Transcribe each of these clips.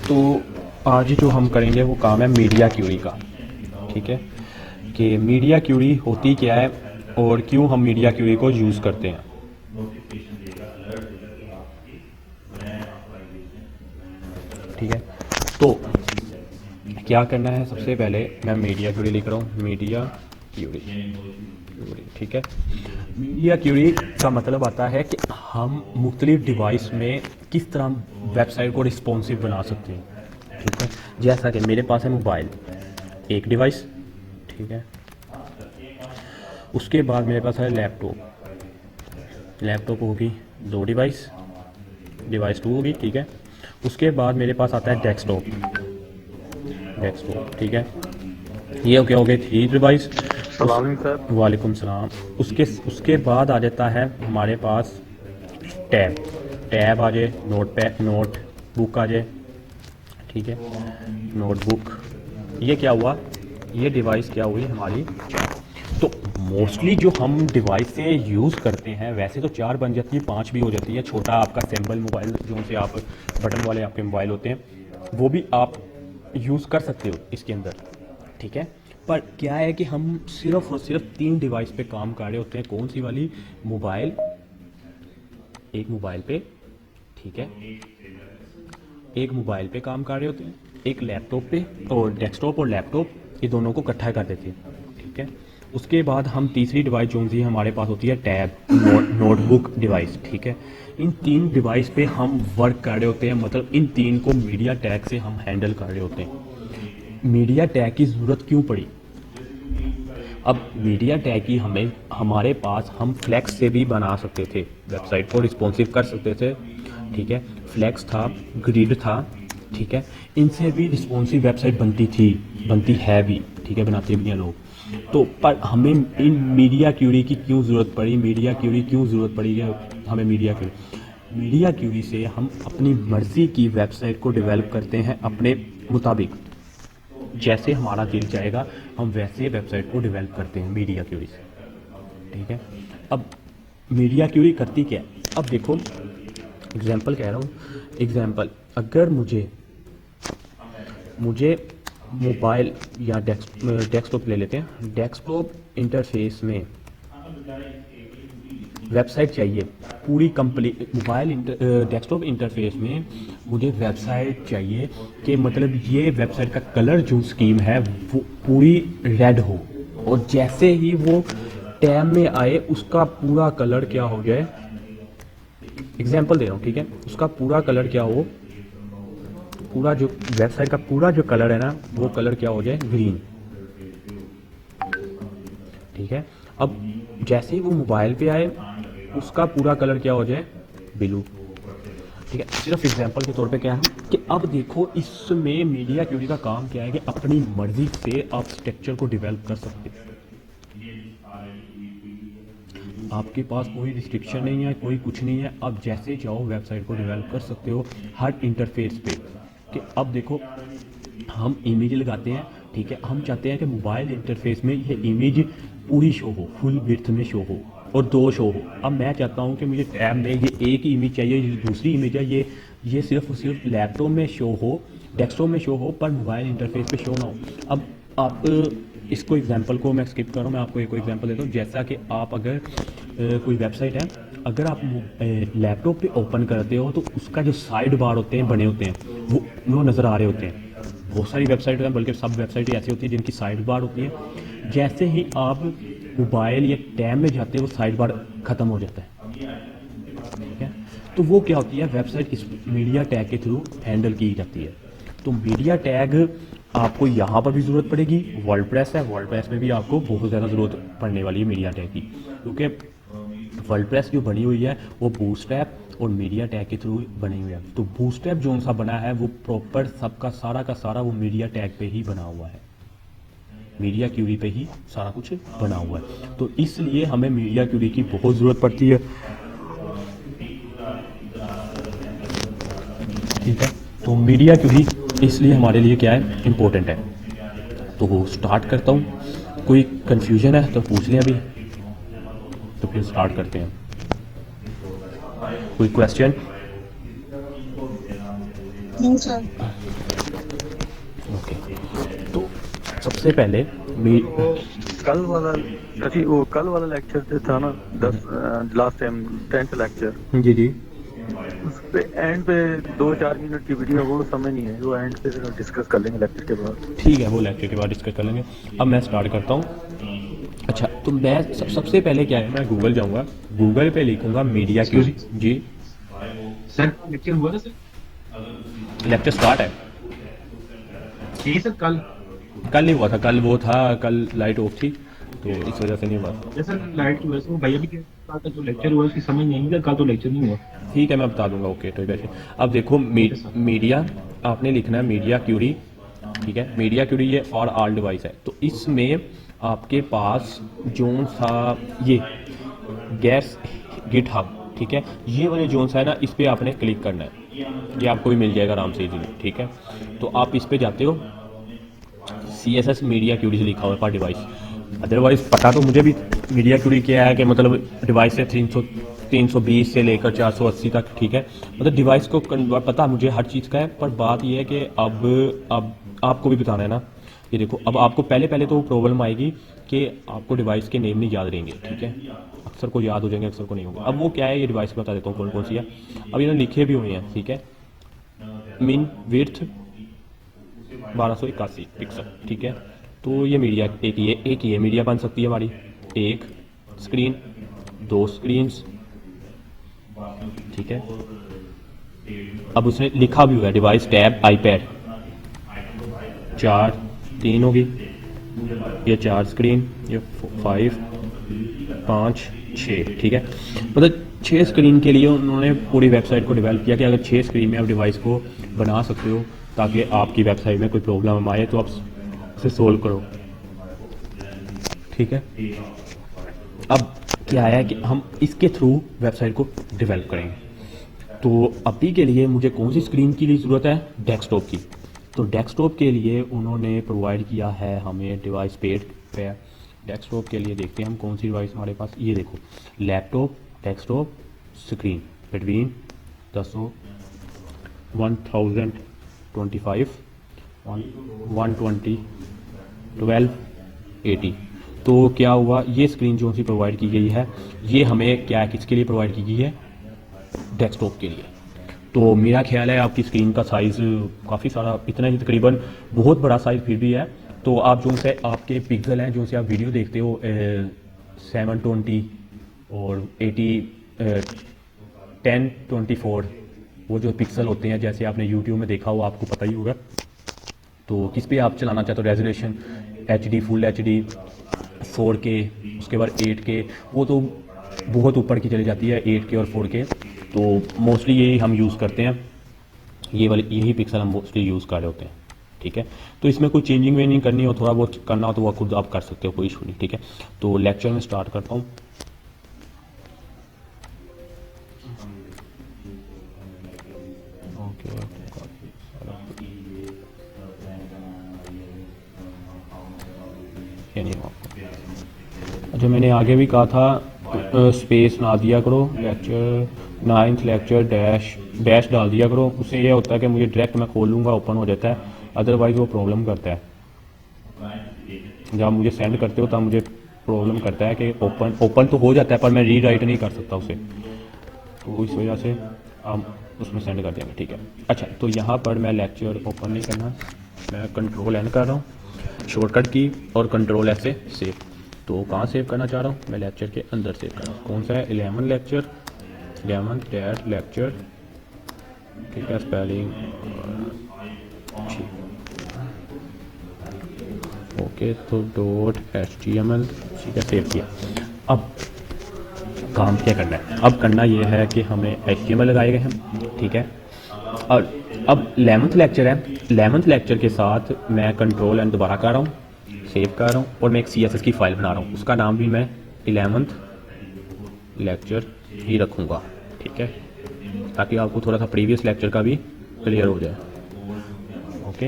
तो आज जो हम करेंगे वो काम है मीडिया क्यूरी का। ठीक है कि मीडिया क्यूरी होती क्या है और क्यों हम मीडिया क्यूरी को यूज़ करते हैं। ठीक है, तो क्या करना है, सबसे पहले मैं मीडिया क्यूरी लिख रहा हूँ, मीडिया क्यूरी। ठीक है, मीडिया क्यूरी का मतलब आता है कि हम मुख्तलिफ डिवाइस में किस तरह वेबसाइट को रिस्पॉन्सिव बना सकते हैं। ठीक है, जैसा कि मेरे पास है मोबाइल एक डिवाइस, ठीक है, उसके बाद मेरे पास है लैपटॉप, लैपटॉप होगी दो डिवाइस, डिवाइस टू होगी। ठीक है, उसके बाद मेरे पास आता है डेस्कटॉप, डेस्कटॉप। ठीक है, ये क्या हो गए थ्री डिवाइस। सर। वालेकुम सलाम। उसके बाद आ जाता है हमारे पास टैब, टैब आ जाए, नोट बुक आ जाए। ठीक है, नोटबुक, ये क्या हुआ, ये डिवाइस क्या हुई हमारी चार। तो मोस्टली जो हम डिवाइस से यूज़ करते हैं वैसे तो चार बन जाती है, पांच भी हो जाती है। छोटा आपका सिंपल मोबाइल जो से आप बटन वाले आपके मोबाइल होते हैं वो भी आप यूज़ कर सकते हो इसके अंदर। ठीक है, पर क्या है कि हम सिर्फ और सिर्फ तीन डिवाइस पे काम कर रहे होते हैं। कौन सी वाली, मोबाइल, एक मोबाइल पे, ठीक है, एक मोबाइल पे काम कर रहे होते हैं, एक लैपटॉप पे, और डेस्कटॉप और लैपटॉप ये दोनों को इकट्ठा कर देते हैं। ठीक है, उसके बाद हम तीसरी डिवाइस जो सी हमारे पास होती है टैब, नोटबुक डिवाइस। ठीक है, इन तीन डिवाइस पे हम वर्क कर रहे होते हैं, मतलब इन तीन को मीडिया टैग से हम हैंडल कर रहे होते हैं। मीडिया टैग की ज़रूरत क्यों पड़ी? अब मीडिया टैग की हमें हमारे पास हम फ्लैक्स से भी बना सकते थे, वेबसाइट को रिस्पॉन्सिव कर सकते थे। ठीक है, फ्लैक्स था, ग्रिड था। ठीक है, इनसे भी रिस्पॉन्सिव वेबसाइट बनती थी, बनती है भी। ठीक है, बनाते भी हैं लोग। तो पर हमें इन मीडिया क्यूरी की क्यों ज़रूरत पड़ी, मीडिया क्यूरी क्यों ज़रूरत पड़ी है हमें मीडिया क्यूरी? मीडिया क्यूरी से हम अपनी मर्ज़ी की वेबसाइट को डेवलप करते हैं अपने मुताबिक, जैसे हमारा दिल चाहेगा हम वैसे वेबसाइट को डेवलप करते हैं मीडिया क्यूरी से। ठीक है, अब मीडिया क्यूरी करती क्या है? अब देखो एग्जांपल कह रहा हूँ, एग्जांपल अगर मुझे मोबाइल या डेस्कटॉप ले लेते हैं, डेस्कटॉप इंटरफेस में वेबसाइट चाहिए पूरी कंप्लीट। मोबाइल डेस्कटॉप इंटरफेस में मुझे वेबसाइट चाहिए कि मतलब ये वेबसाइट का कलर जो स्कीम है वो पूरी रेड हो, और जैसे ही वो टैब में आए उसका पूरा कलर क्या हो जाए, एग्जांपल दे रहा हूँ। ठीक है, उसका पूरा कलर क्या हो, पूरा जो वेबसाइट का पूरा जो कलर है ना वो कलर क्या हो जाए, ग्रीन। ठीक है, अब जैसे ही वो मोबाइल पे आए उसका पूरा कलर क्या हो जाए, ब्लू। ठीक है, सिर्फ एग्जांपल के तौर पे क्या है कि अब देखो इसमें मीडिया क्यूरी का काम क्या है कि अपनी मर्जी से आप स्ट्रक्चर को डेवलप कर सकते हो। आपके पास कोई रिस्ट्रिक्शन नहीं है, कोई कुछ नहीं है, आप जैसे चाहो वेबसाइट को डेवलप कर सकते हो हर इंटरफेस पे। कि अब देखो हम इमेज लगाते हैं, ठीक है, हम चाहते हैं कि मोबाइल इंटरफेस में ये इमेज पूरी शो हो, फुल विड्थ में शो हो और दो शो हो। अब मैं चाहता हूँ कि मुझे टैब में ये एक ही इमेज चाहिए, ये दूसरी इमेज है ये सिर्फ और सिर्फ लैपटॉप में शो हो, डेस्कटॉप में शो हो, पर मोबाइल इंटरफेस पे शो ना हो। अब आप इसको एग्जांपल को मैं स्किप कर रहा हूँ, मैं आपको एक एग्जांपल देता हूँ। जैसा कि आप अगर कोई वेबसाइट है, अगर आप लैपटॉप पे ओपन करते हो तो उसका जो साइड बार होते हैं बने होते हैं वो नज़र आ रहे होते हैं। बहुत सारी वेबसाइट हैं, बल्कि सब वेबसाइट ऐसी होती है जिनकी साइड बार होती है। जैसे ही आप मोबाइल या टैब में जाते हो वो साइड बार ख़त्म हो जाता है। ठीक है, तो वो क्या होती है, वेबसाइट इस मीडिया टैग के थ्रू हैंडल की जाती है। तो मीडिया टैग आपको यहाँ पर भी ज़रूरत पड़ेगी, वर्डप्रेस है, वर्डप्रेस में भी आपको बहुत ज़्यादा ज़रूरत पड़ने वाली है मीडिया टैग की, क्योंकि वर्डप्रेस जो बनी हुई है वो बूटस्ट्रैप और मीडिया टैग के थ्रू बनी हुई है। तो बूटस्ट्रैप जो सा बना है वो प्रॉपर सबका सारा का सारा वो मीडिया टैग पे ही बना हुआ है, मीडिया क्यूरी पे ही सारा कुछ बना हुआ है। तो इसलिए हमें मीडिया क्यूरी की बहुत ज़रूरत पड़ती है। ठीक है, तो मीडिया क्यूरी इसलिए हमारे लिए क्या है, इम्पोर्टेंट है। तो वो स्टार्ट करता हूँ, कोई कन्फ्यूजन है तो पूछ लें अभी, तो फिर स्टार्ट करते हैं। कोई क्वेश्चन? नहीं सर। ओके, तो सबसे पहले मी वो कल वाला वो कल वाला लेक्चर जो था ना, 10 लास्ट टाइम 10th लेक्चर, जी जी उस पे एंड पे 2-4 मिनट की वीडियो, वो समय नहीं है, वो एंड पे डिस्कस कर लेंगे लेक्चर के बाद। ठीक है, वो लेक्चर के बाद डिस्कस कर लेंगे। अब मैं स्टार्ट करता हूँ। अच्छा, तो मैं सबसे पहले क्या है, मैं गूगल जाऊँगा, गूगल पे लिखूँगा मीडिया क्यूरी। जी, सर लेक्चर हुआ था सर? लेक्चर स्टार्ट है। यही सर कल? कल नहीं हुआ था, कल वो था, कल लाइट ऑफ थी तो इस वजह से नहीं हुआ था। जैसे लाइट की वजह से वो भैया भी कह रहा था जो लेक्चर हुआ उसकी समझ नहीं आई, कल तो लेक्चर नहीं हुआ। ठीक है, मैं बता दूंगा। ओके, तो वैसे अब देखो मीडिया, आपने लिखना है मीडिया क्यूरी। ठीक है, मीडिया क्यूरी ये फॉर ऑल डिवाइस है। तो इसमें आपके पास जोन सा ये गैस गिट हब, ठीक है, ये वाले जोन सा है ना, इस पर आपने क्लिक करना है। ये आपको भी मिल जाएगा आराम से इजीली। ठीक है, तो आप इस पे जाते हो, CSS मीडिया क्यूरी से लिखा हुआ है पर डिवाइस। अदरवाइज पता तो मुझे भी मीडिया क्यूरी क्या है कि मतलब डिवाइस से 320 से लेकर 480 तक। ठीक है, मतलब डिवाइस को पता मुझे हर चीज़ का है, पर बात यह है कि अब आपको भी बताना है ना। ये देखो, अब आपको पहले पहले तो प्रॉब्लम आएगी कि आपको डिवाइस के नेम नहीं याद रहेंगे। ठीक है, अक्सर को याद हो जाएंगे, अक्सर को नहीं होंगे। अब वो क्या है, ये डिवाइस बता देता हूँ कौन कौन सी है। अब इन्होंने लिखे भी हुए हैं। ठीक है, मिन विड्थ 1281 पिक्सल। ठीक है, तो ये मीडिया एक ये मीडिया बन सकती है हमारी, एक स्क्रीन, दो स्क्रीन्स। ठीक है, अब उसने लिखा भी हुआ है डिवाइस टैब आईपैड, 3 होगी, ये 4 स्क्रीन, ये 5 5 6। ठीक है, मतलब 6 स्क्रीन के लिए उन्होंने पूरी वेबसाइट को डेवलप किया कि अगर 6 स्क्रीन में आप डिवाइस को बना सकते हो ताकि आपकी वेबसाइट में कोई प्रॉब्लम आए तो आप उसे सोल्व करो। ठीक है, अब क्या है कि हम इसके थ्रू वेबसाइट को डेवलप करेंगे। तो अभी के लिए मुझे कौन सी स्क्रीन की लिए ज़रूरत है, डेस्कटॉप की। तो डेस्कटॉप के लिए उन्होंने प्रोवाइड किया है हमें डिवाइस पेड पे। डेस्कटॉप के लिए देखते हैं हम कौन सी डिवाइस हमारे पास। ये देखो, लैपटॉप, डेस्कटॉप, स्क्रीन, बिटवीन 10 1025 120 1280। तो क्या हुआ, ये स्क्रीन जो सी प्रोवाइड की गई है, ये हमें क्या किसके लिए प्रोवाइड की गई है, डेस्कटॉप के लिए। तो मेरा ख्याल है आपकी स्क्रीन का साइज़ काफ़ी सारा इतना ही, तकरीबन बहुत बड़ा साइज़ फिर भी है। तो आप जो से आपके पिक्सल हैं, जो से आप वीडियो देखते हो 720 और 1024, वो जो पिक्सल होते हैं, जैसे आपने यूट्यूब में देखा हो, आपको पता ही होगा। तो किस पे आप चलाना चाहते हो, resolution HD, full HD, 4K, उसके बाद 8K, वो तो बहुत ऊपर की चली जाती है 8K और 4K। तो मोस्टली यही हम यूज़ करते हैं, ये वाले यही पिक्सल हम मोस्टली यूज़ कर रहे होते हैं। ठीक है, तो इसमें कोई चेंजिंग वेंजिंग करनी हो, थोड़ा बहुत करना हो तो वो खुद आप कर सकते हो, कोई इशू नहीं। ठीक है, तो लेक्चर में स्टार्ट करता हूँ। अच्छा, मैंने आगे भी कहा था स्पेस ना दिया करो, लेक्चर 9th लेक्चर डैश डाल दिया करो। उससे यह होता है कि मुझे डायरेक्ट मैं खोल लूँगा, ओपन हो जाता है, अदरवाइज़ वो प्रॉब्लम करता है। जब मुझे सेंड करते हो तब मुझे प्रॉब्लम करता है कि ओपन तो हो जाता है पर मैं री राइट नहीं कर सकता उसे, तो इस वजह से हम उसमें सेंड कर देंगे। ठीक है, अच्छा, तो यहाँ पर मैं लेक्चर ओपन नहीं करना, मैं कंट्रोल N कर रहा हूँ शॉर्टकट की, और कंट्रोल S से सेव। तो कहाँ सेव करना चाह रहा हूँ मैं, लेक्चर के अंदर सेव कर रहा हूँ। कौन सा है, 11 लेक्चर, 11th डैश लेक्चर। ठीक है, स्पेलिंग ठीक, ओके, तो .html। ठीक है, सेव किया। अब काम क्या करना है, अब करना ये है कि हमें HTML लगाए गए हैं। ठीक है, और अब 11th लेक्चर है, 11th लेक्चर के साथ मैं कंट्रोल N दोबारा कर रहा हूँ, सेव कर रहा हूँ, और मैं एक CSS की फ़ाइल बना रहा हूँ, उसका नाम भी मैं 11th लेक्चर ही रखूँगा। ठीक है, ताकि आपको थोड़ा सा प्रीवियस लेक्चर का भी क्लियर हो जाए। ओके,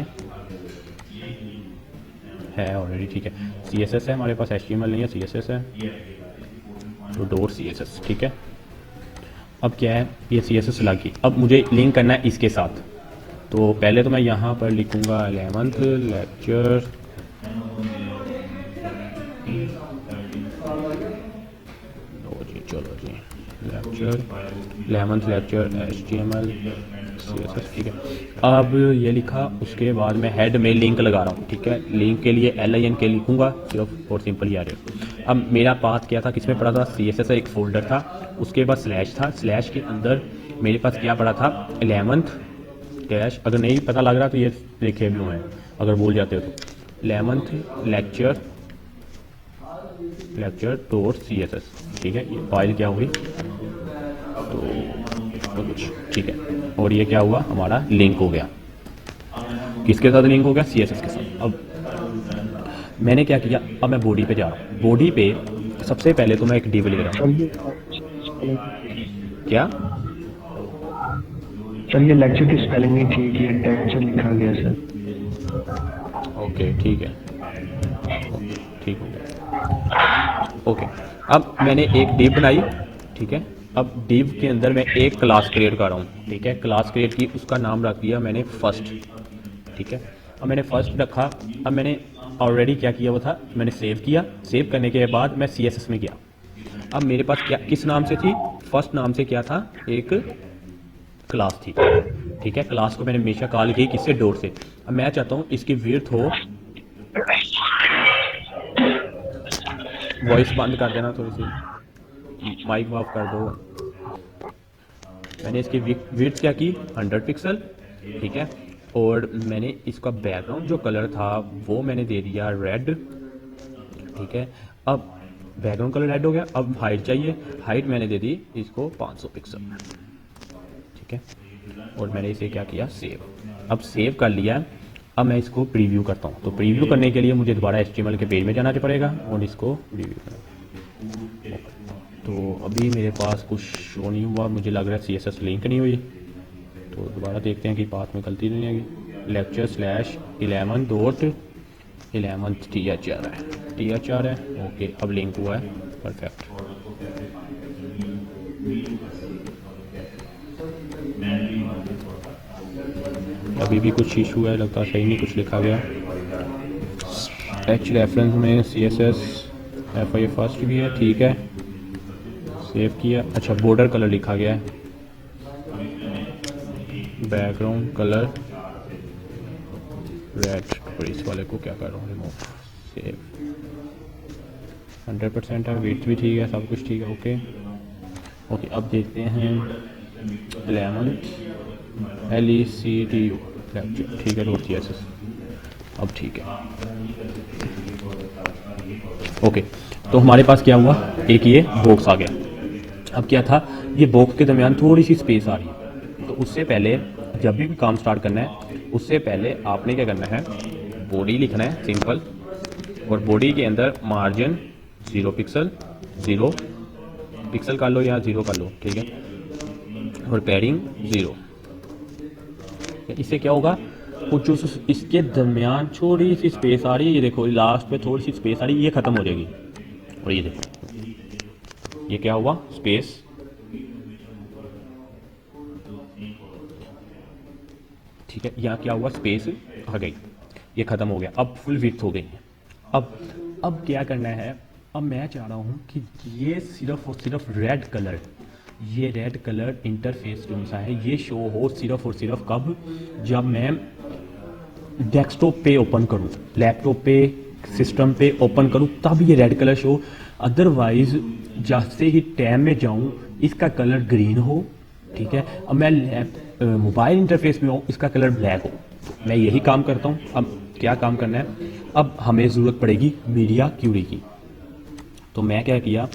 है ऑलरेडी। ठीक है, CSS है हमारे पास, HTML नहीं है, CSS है, तो .css। ठीक है, अब क्या है, ये CSS लगी। अब मुझे लिंक करना है इसके साथ, तो पहले तो मैं यहाँ पर लिखूँगा 11th लेक्चर, चलो जी lecture 11th lecture HTML CSS, ठीक है। अब ये लिखा, उसके बाद मैं हेड में लिंक लगा रहा हूँ, ठीक है। लिंक के लिए LINK लिखूँगा सिर्फ और सिंपल ही आ रहे। अब मेरा पाथ क्या था, किसमें पड़ा था, CSS एक फोल्डर था, उसके बाद स्लैश था, स्लैश के अंदर मेरे पास क्या पड़ा था 11th डैश, अगर नहीं पता लग रहा तो ये लिखे भी हुए हैं, अगर भूल जाते हो तो 11th लेक्चर डॉट CSS, ठीक है। ये फाइल क्या हुई तो कुछ, ठीक है। और ये क्या हुआ, हमारा लिंक हो गया, किसके साथ लिंक हो गया, CSS के साथ। अब मैंने क्या किया, अब मैं बॉडी पे जा रहा हूँ। बॉडी पे सबसे पहले तो मैं एक डिव ले रहा हूँ, क्या सर ये लेक्चर की स्पेलिंग नहीं ठीक है, टेंशन लिखा गया सर। ओके ठीक है, ठीक हो गया, ओके। अब मैंने एक डिव बनाई, ठीक है। अब डिव के अंदर मैं एक क्लास क्रिएट कर रहा हूँ, ठीक है। क्लास क्रिएट की, उसका नाम रख दिया मैंने फर्स्ट, ठीक है। अब मैंने फर्स्ट रखा। अब मैंने ऑलरेडी क्या किया हुआ था, मैंने सेव किया। सेव करने के बाद मैं CSS में गया। अब मेरे पास क्या, किस नाम से थी, फर्स्ट नाम से क्या था, एक क्लास थी, ठीक है। क्लास को मैंने हमेशा कॉल की किससे, डॉट से। अब मैं चाहता हूँ इसकी विड्थ हो, वॉइस बंद कर देना थोड़ी सी, माइक ऑफ कर दो। मैंने इसकी विड्थ क्या की 100 पिक्सल, ठीक है। और मैंने इसका बैकग्राउंड जो कलर था वो मैंने दे दिया रेड, ठीक है। अब बैकग्राउंड कलर रेड हो गया। अब हाइट चाहिए, हाइट मैंने दे दी इसको 500 पिक्सल, ठीक है। और मैंने इसे क्या किया, सेव। अब सेव कर लिया। अब मैं इसको प्रीव्यू करता हूँ। तो प्रीव्यू करने के लिए मुझे दोबारा HTML के पेज में जाना पड़ेगा और इसको प्रीव्यू करना। तो अभी मेरे पास कुछ शो नहीं हुआ, मुझे लग रहा है CSS लिंक नहीं हुई। तो दोबारा देखते हैं कि पाथ में गलती नहीं आएगी। लेक्चर स्लैश 11 THR है, THR है, ओके। अब लिंक हुआ है, परफेक्ट। अभी भी कुछ इशू है, लगता है सही नहीं कुछ लिखा गया। H रेफरेंस में CSS FI फर्स्ट भी है, ठीक है। सेव किया। अच्छा बॉर्डर कलर लिखा गया है, बैकग्राउंड कलर रेड। और इस वाले को क्या कर रहा हूँ, रिमूव, सेव। 100% है, वेट भी ठीक है, सब कुछ ठीक है, ओके ओके। अब देखते हैं 11 LECTU लेक्चर, ठीक है, डॉट CSS। अब ठीक है, ओके। तो हमारे पास क्या हुआ, एक ये बॉक्स आ गया। अब क्या था, ये बॉक्स के दरमियान थोड़ी सी स्पेस आ रही है। तो उससे पहले जब भी काम स्टार्ट करना है, उससे पहले आपने क्या करना है, बॉडी लिखना है सिंपल। और बॉडी के अंदर मार्जिन 0 पिक्सल, 0 पिक्सल कर लो या 0 कर लो, ठीक है। और पैडिंग 0। इससे क्या होगा, कुछ जो इसके दरमियान थोड़ी सी स्पेस आ रही है, ये देखो लास्ट में थोड़ी सी स्पेस आ रही है, ये खत्म हो जाएगी। और ये देखो, ये क्या हुआ, स्पेस, ठीक है। यहाँ क्या हुआ, स्पेस आ गई, ये खत्म हो गया। अब फुल विड्थ हो गई है। अब क्या करना है, अब मैं चाह रहा हूँ कि ये सिर्फ और सिर्फ रेड कलर, ये रेड कलर इंटरफेस कौन सा है, ये शो हो सिर्फ और सिर्फ कब, जब मैं डेस्कटॉप पे ओपन करूँ, लैपटॉप पे, सिस्टम पे ओपन करूँ, तब ये रेड कलर शो। अदरवाइज जैसे ही टैब में जाऊँ इसका कलर ग्रीन हो, ठीक है। अब मैं मोबाइल इंटरफेस में हूँ, इसका कलर ब्लैक हो। मैं यही काम करता हूँ। अब क्या काम करना है, अब हमें ज़रूरत पड़ेगी मीडिया क्यूरी की। तो मैं क्या किया,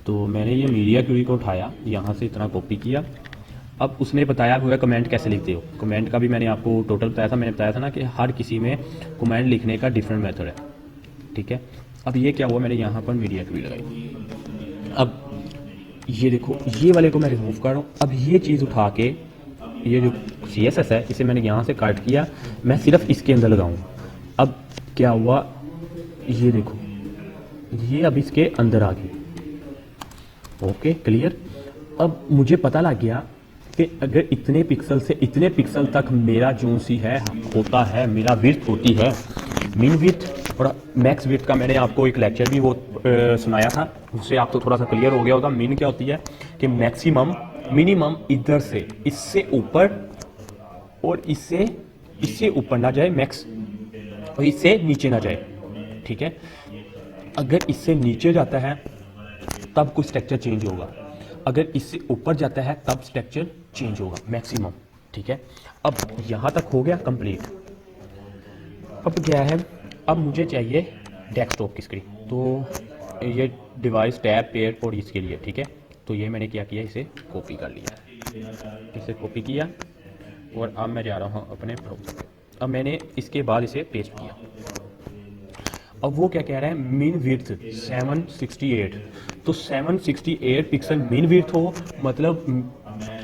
तो मैंने ये मीडिया क्यूरी को उठाया, यहाँ से इतना कॉपी किया। अब उसने बताया हुआ कमेंट कैसे लिखते हो, कमेंट का भी मैंने आपको टोटल बताया था। मैंने बताया था ना कि हर किसी में कमेंट लिखने का डिफरेंट मेथड है, ठीक है। अब ये क्या हुआ, मैंने यहाँ पर मीडिया क्यूरी लगाई। अब ये देखो, ये वाले को मैं रिमूव कर रहा हूँ। अब ये चीज़ उठा के, ये जो CSS है इसे मैंने यहाँ से काट किया, मैं सिर्फ इसके अंदर लगाऊँ। अब क्या हुआ, ये देखो, ये अब इसके अंदर आ गई, ओके क्लियर। अब मुझे पता लग गया कि कि अगर इतने पिक्सल से इतने पिक्सल तक मेरा जो सी है होता है, मेरा विड्थ होती है, मिन विड्थ और मैक्स विड्थ का मैंने आपको एक लेक्चर भी वो सुनाया था, उससे आपको थोड़ा सा क्लियर हो गया होगा। मिन क्या होती है कि मैक्सिमम मिनिमम इधर से इससे ऊपर और इससे ऊपर ना जाए मैक्स, और इससे नीचे ना जाए, ठीक है। अगर इससे नीचे जाता है तब कुछ स्ट्रक्चर चेंज होगा, अगर इससे ऊपर जाता है तब स्ट्रक्चर चेंज होगा मैक्सिमम, ठीक है। अब यहाँ तक हो गया कंप्लीट। अब क्या है, अब मुझे चाहिए डेस्कटॉप की स्क्रीन, तो ये डिवाइस टैब पेड और इसके लिए, ठीक है। तो ये मैंने क्या किया, इसे कॉपी कर लिया, इसे कॉपी किया और अब मैं जा रहा हूँ अपने ब्राउज़र पे। अब मैंने इसके बाद इसे पेस्ट किया। अब वो क्या कह रहा है, मीन विड्थ 768, तो 768 पिक्सल मीन विड्थ हो, मतलब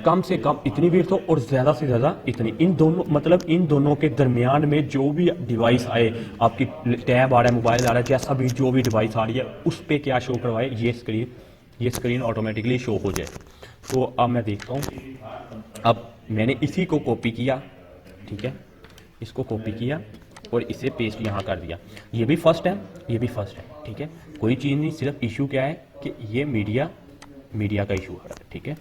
कम से कम इतनी विड्थ हो और ज़्यादा से ज़्यादा इतनी। इन दोनों मतलब इन दोनों के दरमियान में जो भी डिवाइस आए, आपकी टैब आ रहा है, मोबाइल आ रहा है, जैसा भी जो भी डिवाइस आ रही है उस पर क्या शो करवाए, ये स्क्रीन ऑटोमेटिकली शो हो जाए। तो अब मैं देखता हूँ, अब मैंने इसी को कॉपी किया, ठीक है, इसको कॉपी किया और इसे पेस्ट यहाँ कर दिया। ये भी फर्स्ट है, ये भी फर्स्ट है, ठीक है, कोई चीज़ नहीं। सिर्फ इशू क्या है कि ये मीडिया का इशू है, ठीक है,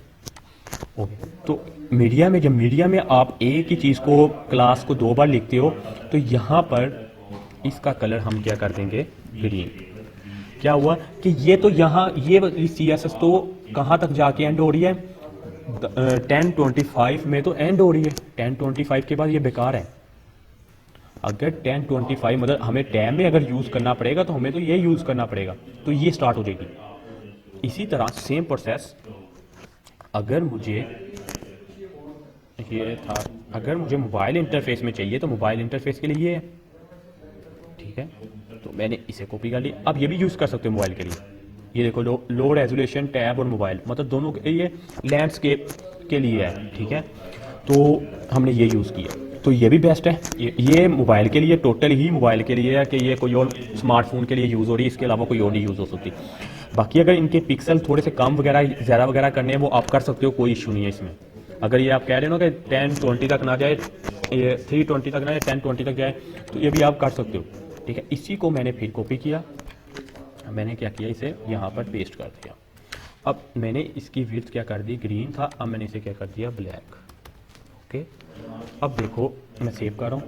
ओके। तो मीडिया में, जब मीडिया में आप एक ही चीज़ को, क्लास को 2 बार लिखते हो, तो यहाँ पर इसका कलर हम क्या कर देंगे, ग्रीन। क्या हुआ कि ये तो यहाँ ये CSS तो कहाँ तक जाके एंड हो रही है, 1025 में तो एंड हो रही है। 1025 के बाद ये बेकार है। अगर 1025 मतलब हमें टैब में अगर यूज़ करना पड़ेगा तो हमें तो ये यूज़ करना पड़ेगा, तो ये स्टार्ट हो जाएगी। इसी तरह सेम प्रोसेस अगर मुझे ये था, अगर मुझे मोबाइल इंटरफेस में चाहिए तो मोबाइल इंटरफेस के लिए ये है, ठीक है। तो मैंने इसे कॉपी कर लिया। अब ये भी यूज़ कर सकते हो मोबाइल के लिए। ये देखो, लो रेजोल्यूशन टैब और मोबाइल, मतलब दोनों के लिए लैंडस्केप के लिए है, ठीक है। तो हमने ये यूज़ किया, तो ये भी बेस्ट है। ये मोबाइल के लिए, टोटल ही मोबाइल के लिए है कि ये कोई और स्मार्टफोन के लिए यूज़ हो रही है, इसके अलावा कोई और नहीं यूज़ हो सकती। बाकी अगर इनके पिक्सल थोड़े से कम वगैरह ज़्यादा वगैरह करने हैं वो आप कर सकते हो, कोई इशू नहीं है इसमें। अगर ये आप कह रहे हो ना कि 1020 तक ना जाए, ये 320 तक ना जाए, 1020 तक जाए, तो ये भी आप कर सकते हो, ठीक है। इसी को मैंने फिर कॉपी किया, मैंने क्या किया, इसे यहाँ पर पेस्ट कर दिया। अब मैंने इसकी विड्थ क्या कर दी, ग्रीन था, अब मैंने इसे क्या कर दिया, ब्लैक, ओके। अब देखो मैं सेव कर रहा हूँ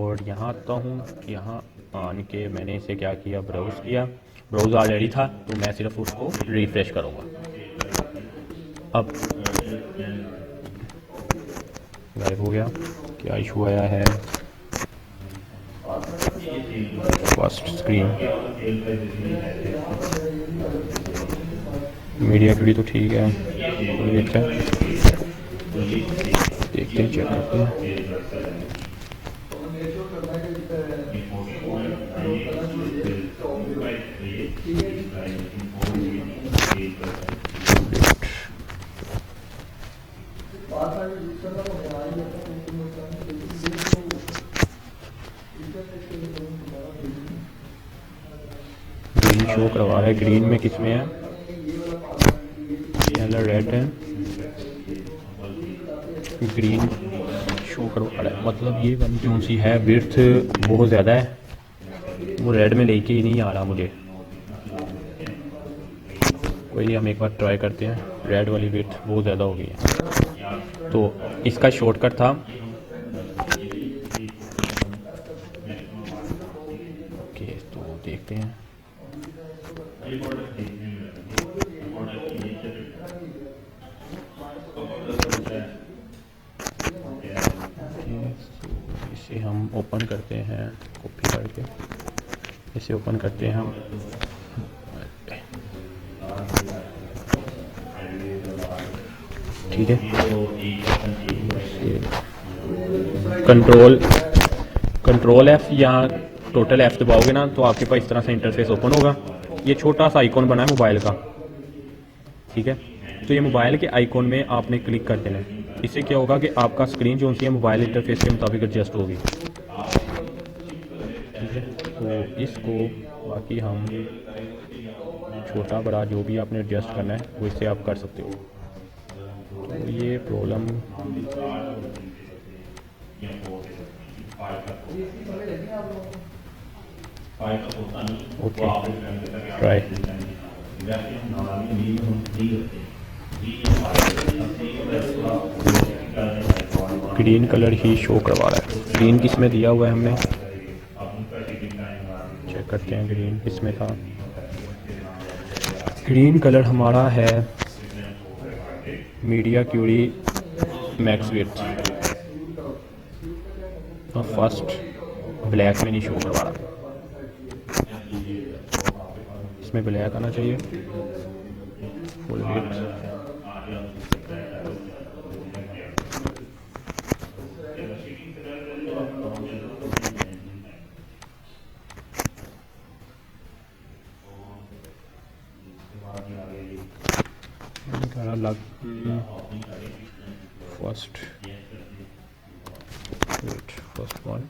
और यहाँ आता हूँ, यहाँ आन के मैंने इसे क्या किया, ब्राउज़ किया। ब्राउज़ ऑलरेडी था तो मैं सिर्फ उसको रिफ्रेश करूँगा। अब गायब हो गया, क्या इशू आया है, फर्स्ट स्क्रीन मीडिया की भी तो ठीक है, देखते हैं चेक करते हैं। ग्रीन शो करवा रहा है, ग्रीन में किस में है, येलो रेड है, ग्रीन शो करवा रहा है, मतलब ये वाली जो सी है विड्थ बहुत ज़्यादा है, वो रेड में लेके ही नहीं आ रहा मुझे। कोई नहीं, हम एक बार ट्राई करते हैं। रेड वाली विड्थ बहुत ज़्यादा हो गई है, तो इसका शॉर्टकट था, ओके, तो देखते हैं। इसे हम ओपन करते हैं, कॉपी करके इसे ओपन करते हैं हम। ठीक है, कंट्रोल F या टोटल F दबाओगे ना तो आपके पास इस तरह से इंटरफेस ओपन होगा। ये छोटा सा आइकॉन बना है मोबाइल का, ठीक है। तो ये मोबाइल के आइकॉन में आपने क्लिक कर देना है। इससे क्या होगा कि आपका स्क्रीन जो सी है मोबाइल इंटरफेस के मुताबिक एडजस्ट होगी, ठीक है। तो इसको बाकी हम छोटा बड़ा जो भी आपने एडजस्ट करना है वो इससे आप कर सकते हो। तो ये problem okay try. Green colour ही शो करवा रहा है। ग्रीन किस में दिया हुआ है हमने, चेक करते हैं ग्रीन किस में था। ग्रीन कलर हमारा है मीडिया क्यूरी मैक्स विड्थ, और फर्स्ट ब्लैक में नहीं शो करवा रहा, इसमें ब्लैक आना चाहिए फुल विड्थ। अलग फर्स्ट वन,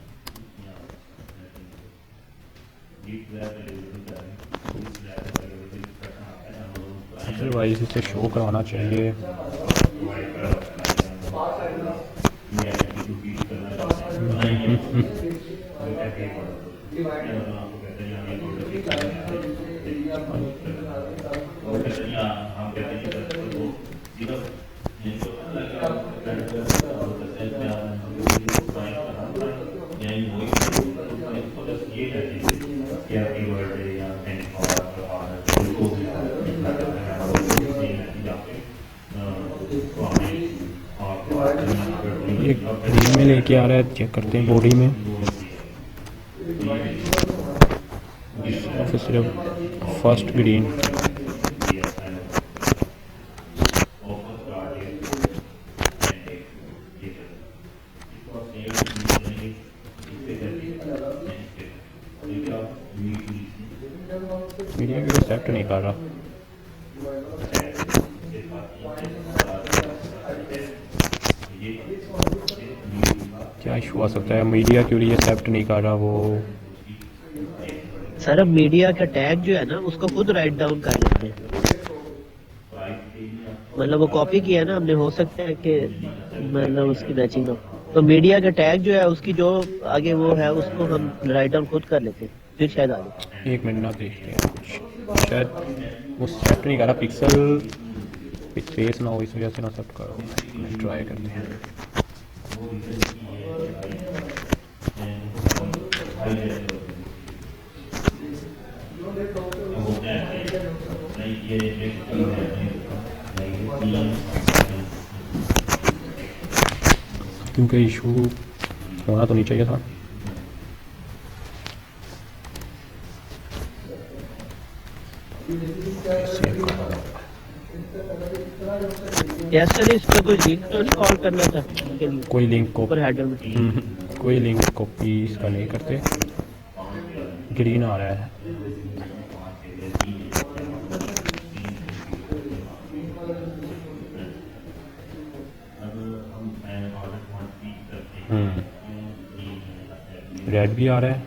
अदरवाइज इसे शो करवाना चाहिए ये ग्रीन में लेके आ रहा है, चेक करते हैं बॉडी में, फिर सिर्फ फर्स्ट ग्रीन। मीडिया की एक्सेप्ट नहीं कर रहा, क्या इशू आ सकता है? मीडिया क्यों एक्सेप्ट नहीं कर रहा वो? सर अब मीडिया का टैग जो है ना उसको खुद राइट डाउन कर लेते हैं, मतलब वो कॉपी किया है ना हमने, हो सकता है कि मतलब उसकी मैचिंग हो, तो मीडिया का टैग जो है उसकी जो आगे वो है उसको हम राइट डाउन खुद कर लेते हैं, फिर शायद आगे। एक मिनट ना देखते हैं कुछ, शायद वो सेट नहीं कर रहा, पिक्सल स्पेस ना हो इस वजह से ना सेट करो, ट्राई करते हैं। क्योंकि इशू होना तो नहीं चाहिए था। यस सर, इस पे कोई लिंक तो नहीं कॉल करना था के लिए? कोई लिंक को ऊपर हेडर में कोई लिंक कॉपी इसका नहीं करते। ग्रीन आ रहा है, रेड भी आ रहा है,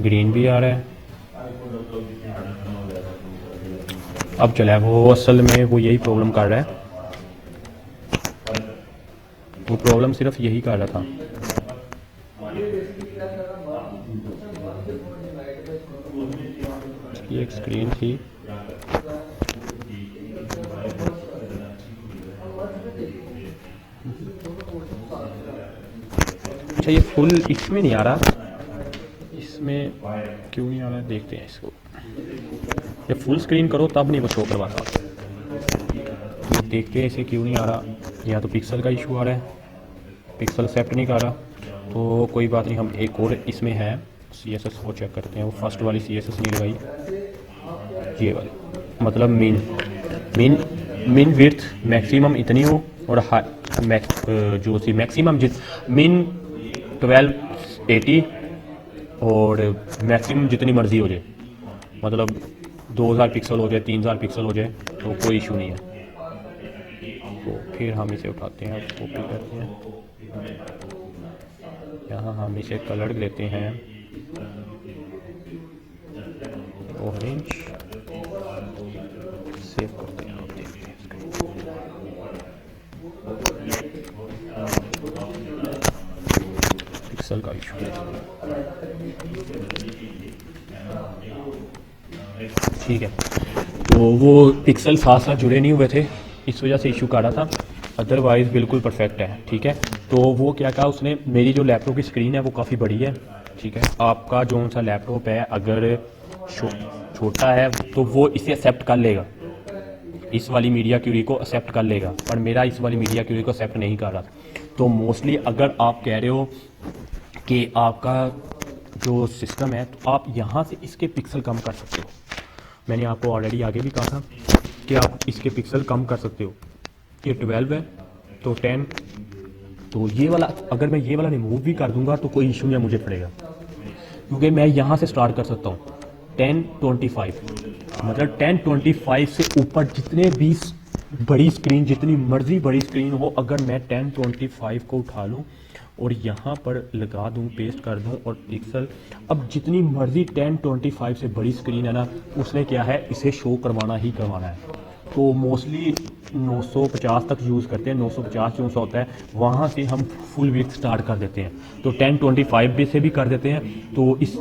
ग्रीन भी आ रहा है। अब चला, वो असल में वो यही प्रॉब्लम कर रहा है, वो प्रॉब्लम सिर्फ यही कर रहा था। ये एक स्क्रीन थी, अच्छा ये फुल इसमें नहीं आ रहा, इसमें क्यों नहीं आ रहा देखते हैं इसको। ये फुल स्क्रीन करो तब नहीं वो शो करवाता, देखते हैं इसे क्यों नहीं आ रहा। या तो पिक्सल का इशू आ रहा है, पिक्सल एक्सेप्ट नहीं कर रहा, तो कोई बात नहीं, हम एक और इसमें है CSS को चेक करते हैं। वो फर्स्ट वाली CSS नहीं लगाई, ये वाली, मतलब मीन विड्थ मैक्सिमम इतनी हो और जो सी मैक्सिमम मीन 1280 और मैक्सिमम जितनी मर्जी हो जाए, मतलब 2000 पिक्सल हो जाए, 3000 पिक्सल हो जाए, तो कोई इशू नहीं है। तो फिर हम इसे उठाते हैं, कॉपी करते हैं, यहाँ हम इसे कलर लेते हैं ऑरेंज, सेव करते हैं, आप देखते हैं। पिक्सल का इशू। ठीक है, तो वो पिक्सल साथ साथ जुड़े नहीं हुए थे, इस वजह से इशू कर रहा था, अदरवाइज़ बिल्कुल परफेक्ट है। ठीक है, तो वो क्या कहा उसने, मेरी जो लैपटॉप की स्क्रीन है वो काफ़ी बड़ी है। ठीक है, आपका जो सा लैपटॉप है अगर छोटा है तो वो इसे एक्सेप्ट कर लेगा, इस वाली मीडिया क्यूरी को एक्सेप्ट कर लेगा, पर मेरा इस वाली मीडिया क्यूरी को एक्सेप्ट नहीं कर रहा। तो मोस्टली अगर आप कह रहे हो कि आपका जो सिस्टम है तो आप यहाँ से इसके पिक्सल कम कर सकते हो। मैंने आपको ऑलरेडी आगे भी कहा था कि आप इसके पिक्सल कम कर सकते हो। ये 12 है तो 10, तो ये वाला अगर मैं ये वाला रिमूव भी कर दूंगा तो कोई इशू नहीं मुझे पड़ेगा, क्योंकि मैं यहाँ से स्टार्ट कर सकता हूँ 1025, मतलब 1025 से ऊपर जितने भी बड़ी स्क्रीन, जितनी मर्जी बड़ी स्क्रीन हो, अगर मैं 1025 को उठा लूँ और यहाँ पर लगा दूँ, पेस्ट कर दूँ और पिक्सल, अब जितनी मर्जी 1025 से बड़ी स्क्रीन है ना, उसने क्या है इसे शो करवाना ही करवाना है। तो मोस्टली 950 तक यूज़ करते हैं, 950 जो सा होता है वहाँ से हम फुल विड्थ स्टार्ट कर देते हैं, तो 1025 भी से भी कर देते हैं। तो इस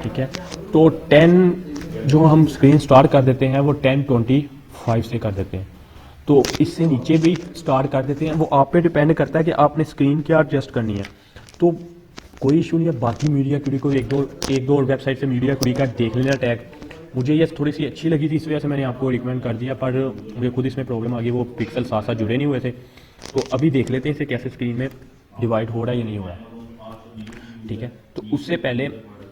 ठीक है, तो 10 जो हम स्क्रीन स्टार्ट कर देते हैं वो 1025 से कर देते हैं, तो इससे नीचे भी स्टार्ट कर देते हैं। वो आप पे डिपेंड करता है कि आपने स्क्रीन क्या एडजस्ट करनी है, तो कोई इशू नहीं है। बाकी मीडिया क्यूरी को एक दो और वेबसाइट से मीडिया क्यूरी का देख लेना टैग, मुझे ये थोड़ी सी अच्छी लगी थी इस वजह से मैंने आपको रिकमेंड कर दिया, पर मुझे खुद इसमें प्रॉब्लम आ गई, वो पिक्सल साथ साथ जुड़े नहीं हुए थे। तो अभी देख लेते हैं इसे कैसे स्क्रीन में डिवाइड हो रहा है या नहीं हो रहा है। ठीक है, तो उससे पहले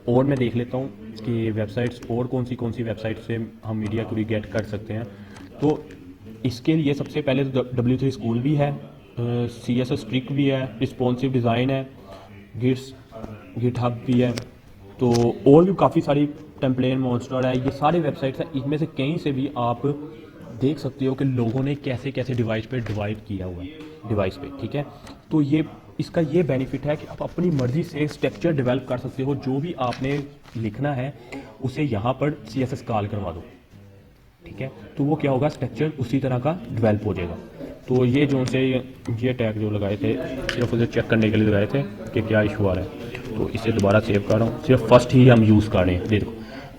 और मैं देख लेता हूँ कि वेबसाइट्स और कौन सी वेबसाइट से हम मीडिया क्यूरी गेट कर सकते हैं। तो इसके लिए सबसे पहले तो W3 स्कूल भी है, CSS स्ट्रिक भी है, रिस्पॉन्सिव डिज़ाइन है, गिटहब भी है, तो और भी काफ़ी सारी, टेम्पलेट मॉन्स्टर है, ये सारे वेबसाइट्स हैं। इनमें से कहीं से भी आप देख सकते हो कि लोगों ने कैसे कैसे डिवाइस पे डिवाइड किया हुआ है डिवाइस पे। ठीक है, तो ये इसका ये बेनिफिट है कि आप अपनी मर्ज़ी से स्ट्रक्चर डेवलप कर सकते हो, जो भी आपने लिखना है उसे यहाँ पर CSS कॉल करवा दो। ठीक है, तो वो क्या होगा, स्ट्रक्चर उसी तरह का डेवलप हो जाएगा। तो ये जो से ये टैग जो लगाए थे सिर्फ उसे चेक करने के लिए लगाए थे कि क्या इशू आ रहा है, तो इसे दोबारा सेव कर रहा हूँ। सिर्फ फर्स्ट ही हम यूज़ कर रहे हैं, देखो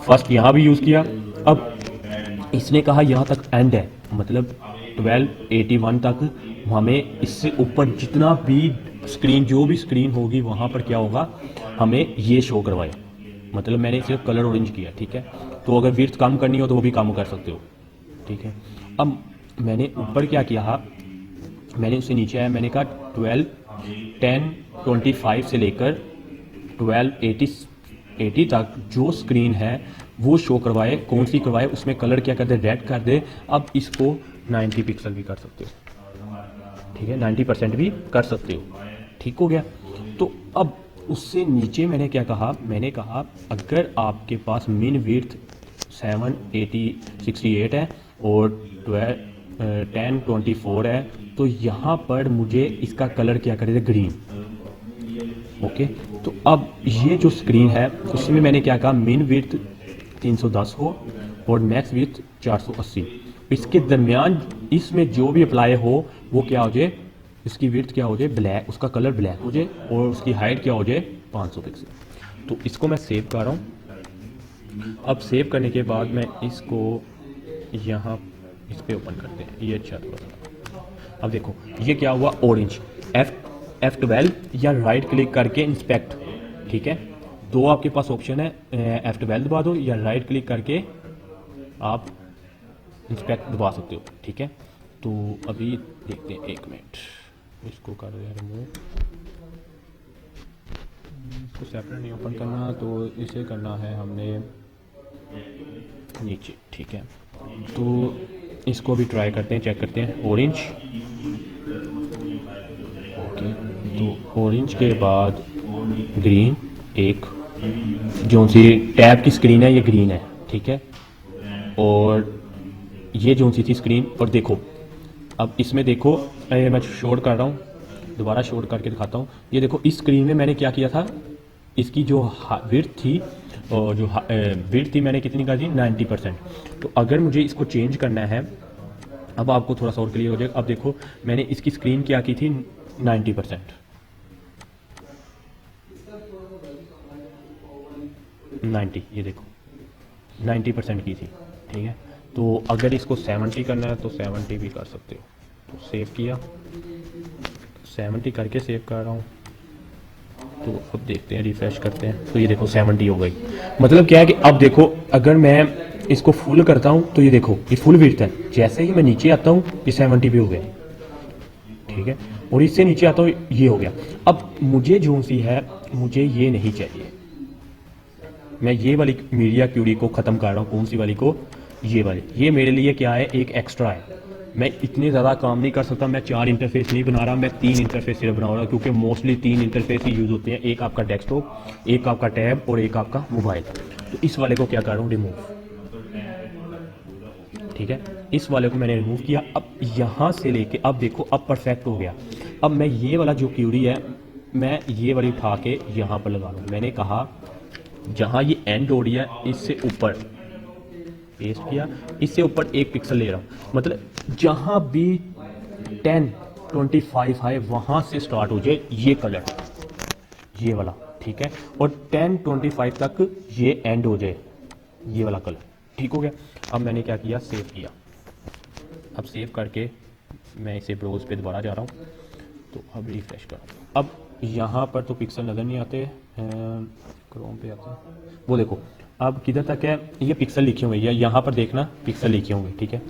फर्स्ट यहाँ भी यूज़ किया। अब इसने कहा यहाँ तक एंड है, मतलब 1281 तक हमें इससे ऊपर जितना भी स्क्रीन, जो भी स्क्रीन होगी वहाँ पर क्या होगा, हमें ये शो करवाए, मतलब मैंने सिर्फ कलर ऑरेंज किया। ठीक है, तो अगर विड्थ कम करनी हो तो वो भी कम कर सकते हो। ठीक है, अब मैंने ऊपर क्या किया, मैंने उससे नीचे आया, मैंने कहा 1025 से लेकर 1280 तक जो स्क्रीन है वो शो करवाए। कौन सी करवाए, उसमें कलर क्या कर दे, रेड कर दे। अब इसको 90 पिक्सल भी कर सकते हो। ठीक है, 90% भी कर सकते हो। ठीक हो गया, तो अब उससे नीचे मैंने क्या कहा, मैंने कहा अगर आपके पास मिन विड्थ 78068 है और 1024 है, तो यहाँ पर मुझे इसका कलर क्या करे, ग्रीन। ओके, तो अब ये जो स्क्रीन है उसमें मैंने क्या कहा, मिन विड्थ 310 हो और मैक्स विड्थ 480। इसके दरमियान इसमें जो भी अप्लाई हो वो क्या हो जाए, इसकी विड्थ क्या हो जाए, ब्लैक, उसका कलर ब्लैक हो जाए और उसकी हाइट क्या हो जाए, 500 पिक्सल। तो इसको मैं सेव कर रहा हूँ। अब सेव करने के बाद मैं इसको यहाँ इस पर ओपन करते हैं, ये अच्छा थोड़ा सा। अब देखो ये क्या हुआ, ऑरेंज। F12 या राइट क्लिक करके इंस्पेक्ट। ठीक है, दो आपके पास ऑप्शन है, F12 दबा दो या राइट क्लिक करके आप इंस्पेक्ट दबा सकते हो। ठीक है, तो अभी देखते हैं, 1 मिनट, इसको कर रहे हैं रिमूव, इसको सेपरेट नहीं ओपन करना, तो इसे करना है हमने नीचे। ठीक है, तो इसको भी ट्राई करते हैं, चेक करते हैं, ऑरेंज। ओके, तो ऑरेंज के बाद ग्रीन, एक जो सी टैब की स्क्रीन है ये ग्रीन है। ठीक है, और ये जो सी थी स्क्रीन, और देखो अब इसमें देखो, मैं शोर कर रहा हूँ, दोबारा शोर करके दिखाता हूँ। ये देखो इस स्क्रीन में मैंने क्या किया था, इसकी जो विड्थ थी और जो विड्थ थी मैंने कितनी कर दी 90%। तो अगर मुझे इसको चेंज करना है, अब आपको थोड़ा सा और क्लियर हो जाएगा। अब देखो मैंने इसकी स्क्रीन क्या की थी 90%, 90, ये देखो 90% की थी, ठीक है। तो अगर इसको 70 करना है तो 70 भी कर सकते हो। तो सेव किया, 70 करके सेव कर रहा हूँ। तो अब देखते हैं, रिफ्रेश करते हैं, तो ये देखो 70 हो गई। मतलब क्या है कि अब देखो अगर मैं इसको फुल करता हूँ तो ये देखो ये फुल विड्थ है, जैसे ही मैं नीचे आता हूँ ये 70 पे हो गया, ठीक है। और इससे नीचे आता हूँ ये हो गया। अब मुझे जो सी है, मुझे ये नहीं चाहिए, मैं ये वाली मीडिया क्यूरी को ख़त्म कर रहा हूँ। कौन सी वाली को? ये वाली। ये मेरे लिए क्या है, एक एक्स्ट्रा है। मैं इतने ज़्यादा काम नहीं कर सकता, मैं 4 इंटरफेस नहीं बना रहा, मैं 3 इंटरफेस सिर्फ बना रहा हूँ, क्योंकि मोस्टली 3 इंटरफेस ही यूज़ होते हैं, एक आपका डेस्कटॉप, एक आपका टैब और एक आपका मोबाइल। तो इस वाले को क्या कर रहा हूँ, रिमूव, ठीक है। इस वाले को मैंने रिमूव किया। अब यहाँ से लेके अब देखो अब परफेक्ट हो गया। अब मैं ये वाला जो क्यूरी है, मैं ये वाली उठा के यहाँ पर लगा लूँ। मैंने कहा जहाँ ये एंड हो रही है इससे ऊपर पेस्ट किया, इससे ऊपर 1 पिक्सल ले रहा हूँ, मतलब जहाँ भी 1025 है वहाँ से स्टार्ट हो जाए ये कलर, ये वाला, ठीक है। और 1025 तक ये एंड हो जाए ये वाला कलर, ठीक हो गया। अब मैंने क्या किया, सेव किया। अब सेव करके मैं इसे ब्राउज पे दोबारा जा रहा हूँ, तो अब रिफ्रेश करो। अब यहाँ पर तो पिक्सल नज़र नहीं आते, क्रोम पे आते हैं, वो देखो अब किधर तक है, ये पिक्सल लिखे हुए हैं, यहाँ पर देखना पिक्सल लिखे होंगे, ठीक है।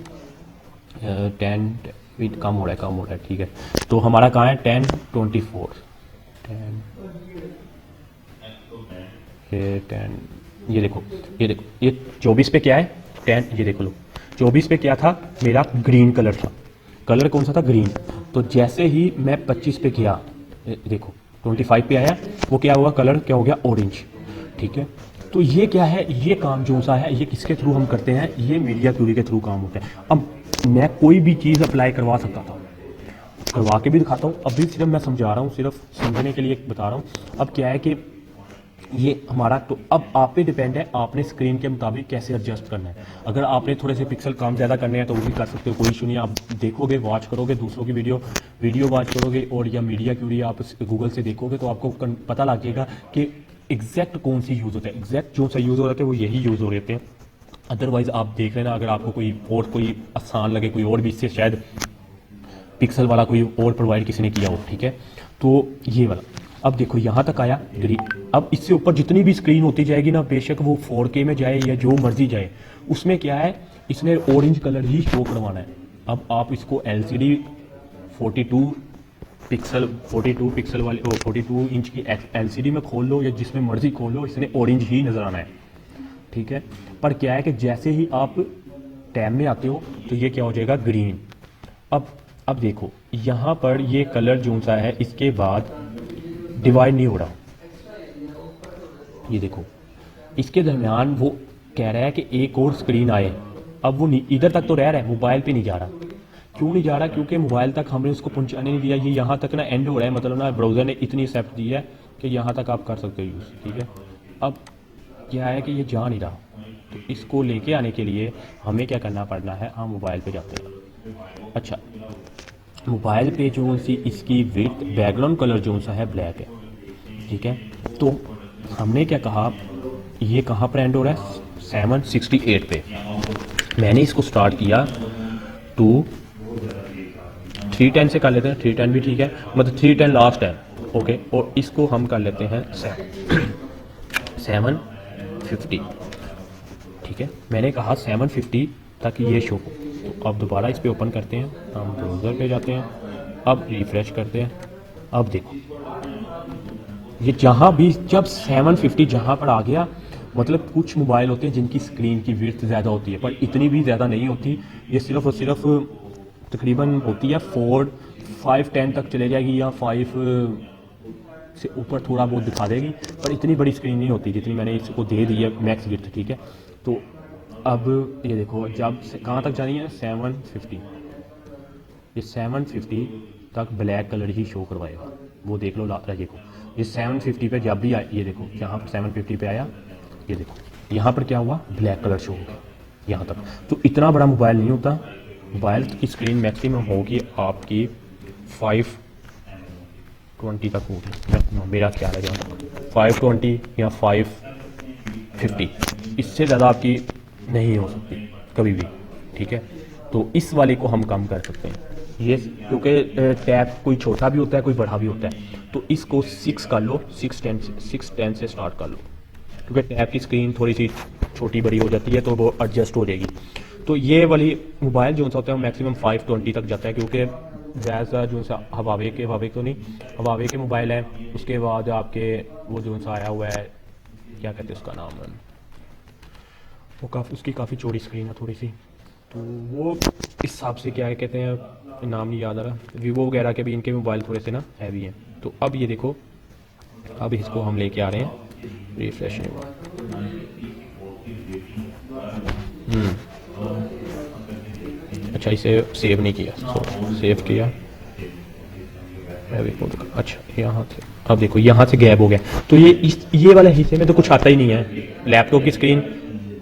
10 विथ कम हो रहा है, ठीक है। तो हमारा कहाँ है 1024, 10 ये देखो ये 24 पे क्या है 10, ये देखो लो 24 पे क्या था मेरा, ग्रीन कलर था। कलर कौन सा था, ग्रीन। तो जैसे ही मैं 25 पे किया, देखो 25 पे आया, वो क्या हुआ, कलर क्या हो गया, ऑरेंज, ठीक है। तो ये क्या है, ये काम जो सा है ये किसके थ्रू हम करते हैं, ये मीडिया क्यूरी के थ्रू काम होता है। अब मैं कोई भी चीज़ अप्लाई करवा सकता था, करवा के भी दिखाता हूँ, अभी सिर्फ मैं समझा रहा हूँ, सिर्फ समझने के लिए बता रहा हूँ। अब क्या है कि ये हमारा, तो अब आप पे डिपेंड है, आपने स्क्रीन के मुताबिक कैसे एडजस्ट करना है। अगर आपने थोड़े से पिक्सल काम ज़्यादा करने हैं तो वो भी कर सकते हो, कोई इशू नहीं। आप देखोगे, वॉच करोगे दूसरों की वीडियो वॉच करोगे, और या मीडिया क्यूरी आप गूगल से देखोगे तो आपको पता लग जाएगा कि एग्जैक्ट कौन सी यूज़ होता है। एग्जैक्ट जो सा यूज़ हो रहे थे वो यही यूज़ हो रहे थे। अदरवाइज़ आप देख लेना, अगर आपको कोई आसान लगे, कोई और भी इससे शायद पिक्सल वाला कोई और प्रोवाइड किसी ने किया हो, ठीक है। तो ये वाला, अब देखो यहाँ तक आया ग्रीन। अब इससे ऊपर जितनी भी स्क्रीन होती जाएगी ना, बेशक वो 4K में जाए या जो मर्जी जाए, उसमें क्या है, इसने ऑरेंज कलर ही शो करवाना है। अब आप इसको LCD 42 पिक्सल वाली 42 इंच की LCD में खोल लो या जिसमें मर्जी खोल लो, इसने ऑरेंज ही नज़र आना है, ठीक है। पर क्या है कि जैसे ही आप टैब में आते हो तो ये क्या हो जाएगा, ग्रीन। अब देखो यहाँ पर ये कलर जो सा है इसके बाद डिवाइड नहीं हो रहा, ये देखो इसके दरमियान वो कह रहा है कि एक और स्क्रीन आए। अब वो इधर तक तो रह रहा है, मोबाइल पे नहीं जा रहा। क्यों नहीं जा रहा, क्योंकि मोबाइल तक हमने उसको पहुंचाने नहीं दिया। ये यहाँ तक ना एंड हो रहा है, मतलब ना ब्राउज़र ने इतनी एक्सेप्ट दी है कि यहाँ तक आप कर सकते हो यूज़, ठीक है। अब क्या है कि ये जा नहीं रहा, तो इसको लेके आने के लिए हमें क्या करना पड़ना है, हम मोबाइल पे जाते हैं। अच्छा, मोबाइल पे जो सी इसकी विड्थ, बैकग्राउंड कलर जो सा है ब्लैक है, ठीक है। तो हमने क्या कहा, ये कहाँ पर एंड हो रहा है, 768 पे। मैंने इसको स्टार्ट किया 310 से कर लेते हैं, 310 भी ठीक है, मतलब 310 लास्ट है, ओके। और इसको हम कर लेते हैं 750, ठीक है। मैंने कहा 750 तक ये शो हो। तो अब दोबारा इस पे ओपन करते हैं, हम ब्राउज़र पे जाते हैं, अब रिफ्रेश करते हैं। अब देखो ये जहाँ भी जब 750 जहाँ पर आ गया, मतलब कुछ मोबाइल होते हैं जिनकी स्क्रीन की विड्थ ज़्यादा होती है, पर इतनी भी ज़्यादा नहीं होती। ये सिर्फ और सिर्फ तकरीबन होती है 510 तक चले जाएगी, या 5 से ऊपर थोड़ा बहुत दिखा देगी, पर इतनी बड़ी स्क्रीन नहीं होती जितनी मैंने इसको दे दी है मैक्स विड्थ, ठीक है। तो अब ये देखो जब कहाँ तक जानी है, 750, ये 750 तक ब्लैक कलर ही शो करवाएगा, वो देख लो। देखो ये 750 पे जब भी आया, ये देखो यहाँ पर 750 पे आया, ये देखो यहाँ पर क्या हुआ, ब्लैक कलर शो हो गया यहाँ तक। तो इतना बड़ा मोबाइल नहीं होता, मोबाइल की स्क्रीन मैक्सिमम होगी आपकी 520 तक होगी, मेरा ख्याल है जहाँ तक 520 या 550, इससे ज़्यादा आपकी नहीं हो सकती कभी भी, ठीक है। तो इस वाले को हम कम कर सकते हैं ये, क्योंकि टैब कोई छोटा भी होता है कोई बड़ा भी होता है, तो इसको 6 कर लो, 610 से स्टार्ट कर लो, क्योंकि टैब की स्क्रीन थोड़ी सी छोटी बड़ी हो जाती है तो वो एडजस्ट हो जाएगी। तो ये वाली मोबाइल जो सा होता है वो मैक्सिमम 520 तक जाता है, क्योंकि ज़्यादा जो सा हवावे के मोबाइल है, उसके बाद आपके वो जो सा आया हुआ है, क्या कहते हैं उसका नाम, वो उसकी काफ़ी चौड़ी स्क्रीन है थोड़ी सी, तो वो इस हिसाब से क्या कहते हैं, नाम नहीं याद आ रहा, वीवो वगैरह के भी इनके मोबाइल थोड़े से ना हैवी हैं। तो अब ये देखो, अब इसको हम लेके आ रहे हैं रिफ्रेश। अच्छा इसे सेव नहीं किया, सेव किया, अच्छा यहाँ से, अब देखो यहाँ से गैप हो गया। तो ये वाले हिस्से में तो कुछ आता ही नहीं है, लैपटॉप की स्क्रीन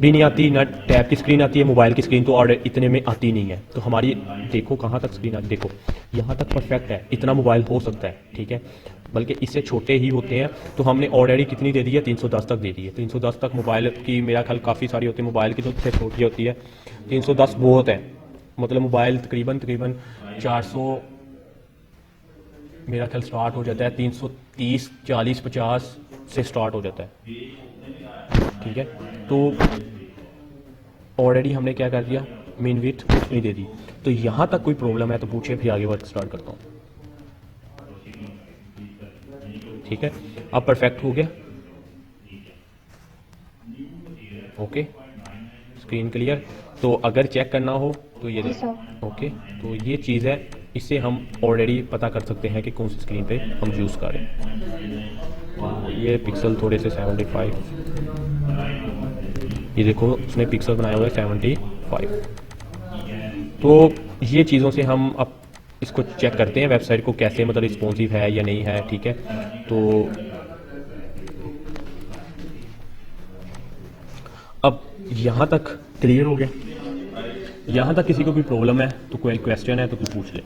भी नहीं आती, ना टैब की स्क्रीन आती है, मोबाइल की स्क्रीन तो और इतने में आती नहीं है। तो हमारी देखो कहाँ तक स्क्रीन आती, देखो यहाँ तक परफेक्ट है, इतना मोबाइल हो सकता है, ठीक है, बल्कि इससे छोटे ही होते हैं। तो हमने ऑलरेडी कितनी दे दी है, 310 तक दे दी है। 310 तक मोबाइल की मेरा ख्याल काफ़ी सारी होती है, मोबाइल की तो सबसे छोटी होती है, 310 बहुत है, मतलब मोबाइल तकरीबन 400 मेरा ख्याल स्टार्ट हो जाता है, 330 40 50 से स्टार्ट हो जाता है, ठीक है। तो ऑलरेडी हमने क्या कर दिया, मेन विड्थ कुछ नहीं दे दी। तो यहाँ तक कोई प्रॉब्लम है तो पूछे, फिर आगे वर्क स्टार्ट करता हूँ, ठीक है। अब परफेक्ट हो गया, ओके, स्क्रीन क्लियर। तो अगर चेक करना हो तो ये ओके, तो ये चीज़ है, इससे हम ऑलरेडी पता कर सकते हैं कि कौन सी स्क्रीन पे हम यूज़ करें। तो ये पिक्सल थोड़े से 75, ये देखो उसने पिक्सल बनाया हुआ है 75। तो ये चीज़ों से हम अब इसको चेक करते हैं वेबसाइट को कैसे, मतलब रिस्पॉन्सिव है या नहीं है, ठीक है। तो अब यहाँ तक क्लियर हो गया, यहाँ तक किसी को भी प्रॉब्लम है तो कोई क्वेश्चन है तो कोई पूछ ले।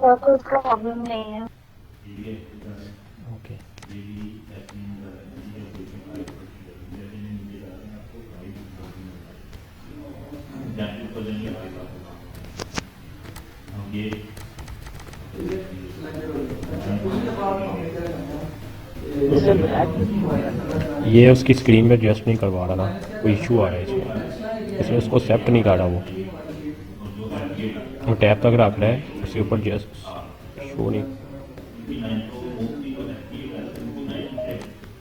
कोई प्रॉब्लम नहीं है। ओके, ये उसकी स्क्रीन में एडजस्ट नहीं करवा रहा ना, कोई इशू आ रहा है इसमें उसको एक्सेप्ट नहीं कर रहा, वो टैब तक रख रहा है, उसके ऊपर जस्ट शो नहीं।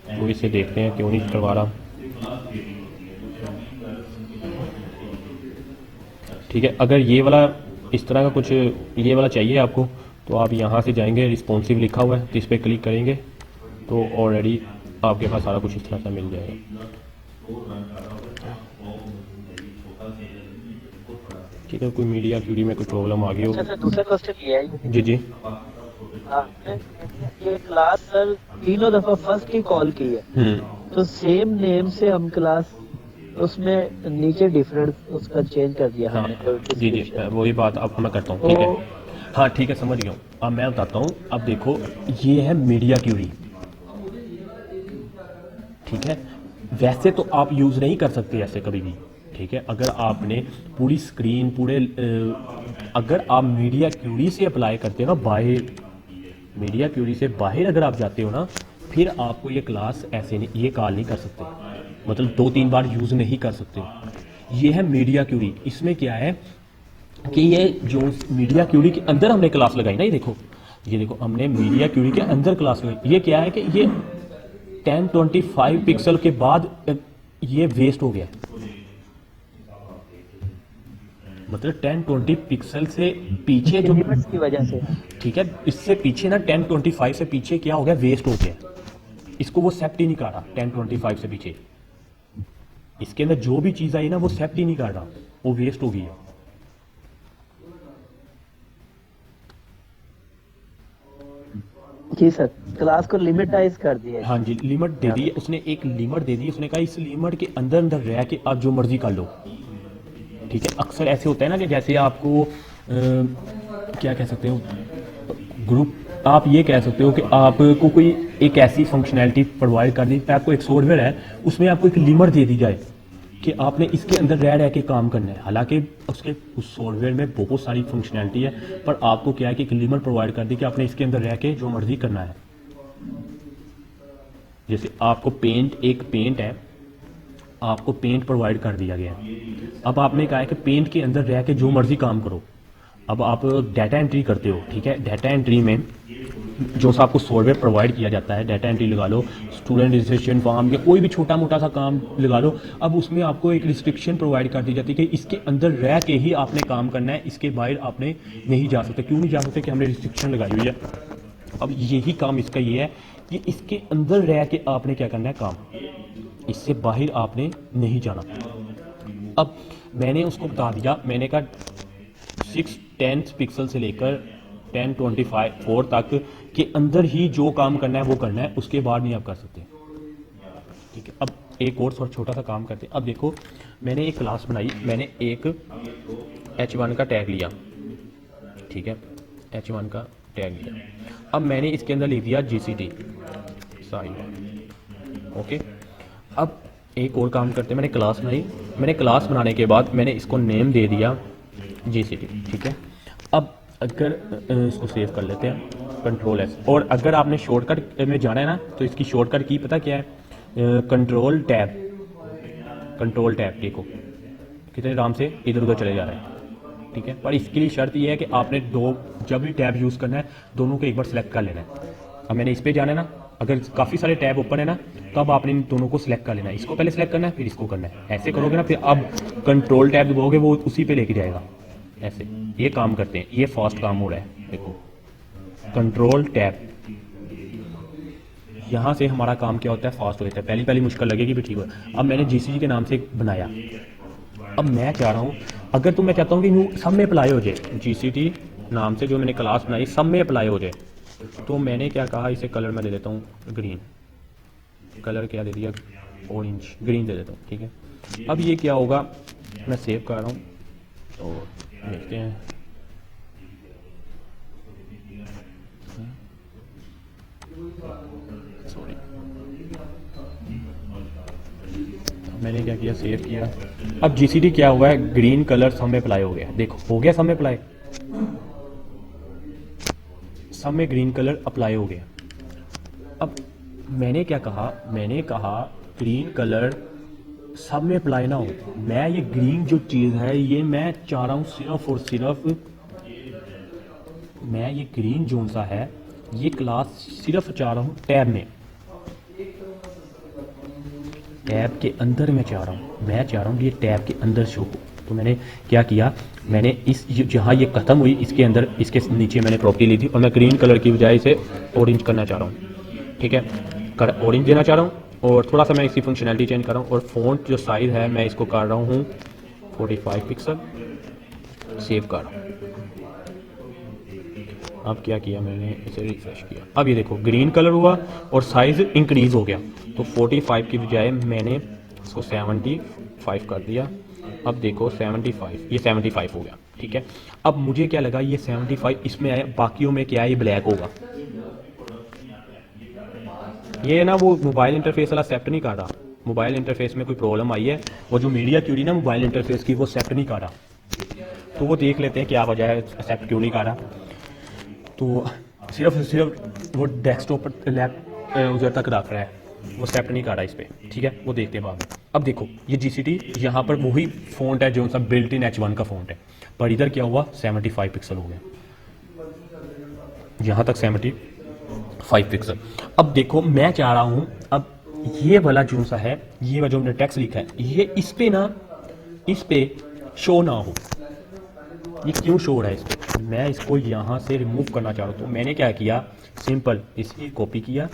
तो इसे देखते हैं क्यों नहीं करवा रहा, ठीक है। अगर ये वाला इस तरह का कुछ ये वाला चाहिए आपको, तो आप यहाँ से जाएंगे, रिस्पॉन्सिव लिखा हुआ है, तो इस पर क्लिक करेंगे तो ऑलरेडी आपके पास सारा कुछ इस तरह से मिल जाएगा। ठीक है, कोई मीडिया क्यूरी में कोई प्रॉब्लम आ गई हो। अच्छा, दूसरा क्वेश्चन ये है जी जी, आपने ये क्लास सर 3 दफा फर्स्ट की कॉल की है, तो सेम नेम से हम क्लास उसमें नीचे डिफरेंस उसका चेंज कर दिया हाँ, हमने। जी जी, वही बात अब मैं करता हूँ, ठीक है। हाँ ठीक है, समझ गया हूँ। अब मैं बताता हूँ। अब देखो ये है मीडिया क्यूरी, ठीक है। वैसे तो आप यूज़ नहीं कर सकते ऐसे कभी भी, ठीक है। अगर आपने पूरी स्क्रीन अगर आप मीडिया क्यूरी से अप्लाई करते हो ना, बाहर मीडिया क्यूरी से बाहर अगर आप जाते हो ना, फिर आपको ये क्लास ऐसे नहीं, ये कॉल नहीं कर सकते, मतलब 2-3 बार यूज़ नहीं कर सकते। ये है मीडिया क्यूरी। इसमें क्या है कि ये जो मीडिया क्यूरी के अंदर हमने क्लास लगाई ना, ये देखो हमने मीडिया क्यूरी के अंदर क्लास लगाई। ये क्या है कि ये 1025 पिक्सल के बाद ये वेस्ट हो गया, मतलब 1020 पिक्सल से पीछे जो की वजह से, ठीक है, इससे पीछे ना 1025 से पीछे क्या हो गया, वेस्ट हो गया। इसको वो एक्सेप्ट ही नहीं कर रहा 1025 से पीछे। इसके अंदर जो भी चीज़ आई ना वो एक्सेप्ट ही नहीं कर रहा, वो वेस्ट हो गई है। जी सर, क्लास को लिमिटाइज कर दिया है। हाँ जी, लिमिट दे दी है उसने, एक लिमिट दे दी, उसने कहा इस लिमिट के अंदर अंदर रह के आप जो मर्जी कर लो। ठीक है, अक्सर ऐसे होता है ना कि जैसे आपको क्या कह सकते हो, ग्रुप, आप ये कह सकते हो कि आपको कोई एक ऐसी फंक्शनैलिटी प्रोवाइड कर दी, आपको एक सॉफ्टवेयर है उसमें आपको एक लिमिट दे दी जाए कि आपने इसके अंदर रह के काम करना है। हालांकि उसके उस सॉफ्टवेयर में बहुत सारी फंक्शनैलिटी है, पर आपको क्या है कि एक लिमिट प्रोवाइड कर दी कि आपने इसके अंदर रह के जो मर्जी करना है। जैसे आपको एक पेंट है, आपको पेंट प्रोवाइड कर दिया गया है, अब आपने कहा है कि पेंट के अंदर रह के जो मर्जी काम करो। अब आप डाटा एंट्री करते हो, ठीक है, डाटा एंट्री में जो सा आपको सॉफ्टवेयर प्रोवाइड किया जाता है, डाटा एंट्री लगा लो, स्टूडेंट रजिस्ट्रेशन फॉर्म या कोई भी छोटा मोटा सा काम लगा लो, अब उसमें आपको एक रिस्ट्रिक्शन प्रोवाइड कर दी जाती है कि इसके अंदर रह के ही आपने काम करना है, इसके बाहर आपने नहीं जा सकते। क्यों नहीं जा सकते? कि हमने रिस्ट्रिक्शन लगाई हुई है। अब यही काम इसका ये है कि इसके अंदर रह के आपने क्या करना है काम, इससे बाहर आपने नहीं जाना। अब मैंने उसको बता दिया, मैंने कहा 610 पिक्सल से लेकर 1024 तक के अंदर ही जो काम करना है वो करना है, उसके बाद नहीं आप कर सकते। ठीक है, अब एक और छोटा सा काम करते हैं। अब देखो, मैंने एक क्लास बनाई, मैंने एक H1 का टैग लिया, ठीक है, H1 का टैग लिया। अब मैंने इसके अंदर लिख दिया GCT साइड। ओके, अब एक और काम करते हैं, मैंने क्लास बनाई, मैंने क्लास बनाने के बाद मैंने इसको नेम दे दिया GCT। ठीक है, अब अगर इसको सेव कर लेते हैं, Ctrl+S, और अगर आपने शॉर्टकट में जाना है ना तो इसकी शॉर्टकट की पता क्या है, कंट्रोल टैब। देखो कितने आराम से इधर उधर चले जा रहे हैं। ठीक है, पर इसके लिए शर्त ये है कि आपने जब भी टैब यूज़ करना है दोनों को एक बार सेलेक्ट कर लेना है। अब मैंने इस पर जाना है ना, अगर काफ़ी सारे टैब ओपन है ना तो अब आपने इन दोनों को सिलेक्ट कर लेना है, इसको पहले सिलेक्ट करना है फिर इसको करना है। ऐसे करोगे ना, फिर अब कंट्रोल टैब दबाओगे वो उसी पे लेके जाएगा। ऐसे ये काम करते हैं, ये फास्ट काम हो रहा है। देखो कंट्रोल टैब, यहाँ से हमारा काम क्या होता है, फास्ट हो जाता है। पहली मुश्किल लगेगी भी, ठीक हो। अब मैंने GCT के नाम से बनाया। अब मैं चाह रहा हूँ, अगर तो मैं चाहता हूँ कि यूँ सब में अप्लाई हो जाए, GCT नाम से जो मैंने क्लास बनाई सब में अप्लाई हो जाए, तो मैंने क्या कहा, इसे कलर मैं दे देता हूँ ग्रीन। कलर क्या दे दिया, ऑरेंज, ग्रीन दे देता हूँ। ठीक है, अब ये क्या होगा, मैं सेव कर रहा हूँ और देखते हैं। सॉरी, मैंने क्या किया, सेव किया। अब GCT क्या हुआ है, ग्रीन कलर सब में अप्लाई हो गया। देखो हो गया सब में अप्लाई, सब में ग्रीन कलर अप्लाई हो गया। अब मैंने क्या कहा, मैंने कहा ग्रीन कलर सब में अप्लाई ना हो। मैं ये ग्रीन जो चीज़ है ये मैं चाह रहा हूँ सिर्फ और सिर्फ, मैं ये ग्रीन जोन सा है ये क्लास सिर्फ चाह रहा हूँ टैब में, टैब के अंदर मैं चाह रहा हूँ ये टैब के अंदर शो हो। तो मैंने क्या किया, मैंने इस जहाँ ये ख़त्म हुई इसके अंदर, इसके नीचे मैंने प्रॉपर्टी ली थी और मैं ग्रीन कलर की बजाय इसे ऑरेंज करना चाह रहा हूँ। ठीक है, ऑरेंज देना चाह रहा हूँ और थोड़ा सा मैं इसकी फंक्शनैलिटी चेंज कर रहा हूँ। और फ़ॉन्ट जो साइज़ है मैं इसको कर रहा हूँ 45 पिक्सल, सेव कर रहा हूँ। अब क्या किया मैंने, इसे रिफ्रेश किया, अब ये देखो ग्रीन कलर हुआ और साइज़ इंक्रीज़ हो गया। तो 45 की बजाय मैंने इसको 75 कर दिया। अब देखो 75, ये 75 हो गया। ठीक है, अब मुझे क्या लगा, ये 75 इसमें आया, बाकियों में क्या है, ये ब्लैक होगा। ये ना वो मोबाइल इंटरफेस वाला एक्सेप्ट नहीं कर रहा, मोबाइल इंटरफेस में कोई प्रॉब्लम आई है, वो जो मीडिया क्यूरी ना मोबाइल इंटरफेस की वो एक्सेप्ट नहीं कर रहा। तो वो देख लेते हैं क्या वजह है, एक्सेप्ट क्यों नहीं कर रहा। तो सिर्फ वो डेस्कटॉप पर लैप उधर तक रख रहा है, वो एक्सेप्ट नहीं कर रहा इस पर। ठीक है, वो देखते हैं बाद में। अब देखो ये GCT यहाँ पर वही फ़ॉन्ट है जो सा बिल्ट इन H1 का फ़ॉन्ट है, पर इधर क्या हुआ 75 पिक्सल हो गया, यहाँ तक 75 पिक्सल। अब देखो मैं चाह रहा हूँ, अब ये वाला जो सा है, ये वाला जो हमने टेक्स्ट लिखा है, ये इस पे शो ना हो। ये क्यों शो हो रहा है इस पर, मैं इसको यहाँ से रिमूव करना चाह रहा हूँ। तो मैंने क्या किया, सिंपल इसकी कॉपी किया।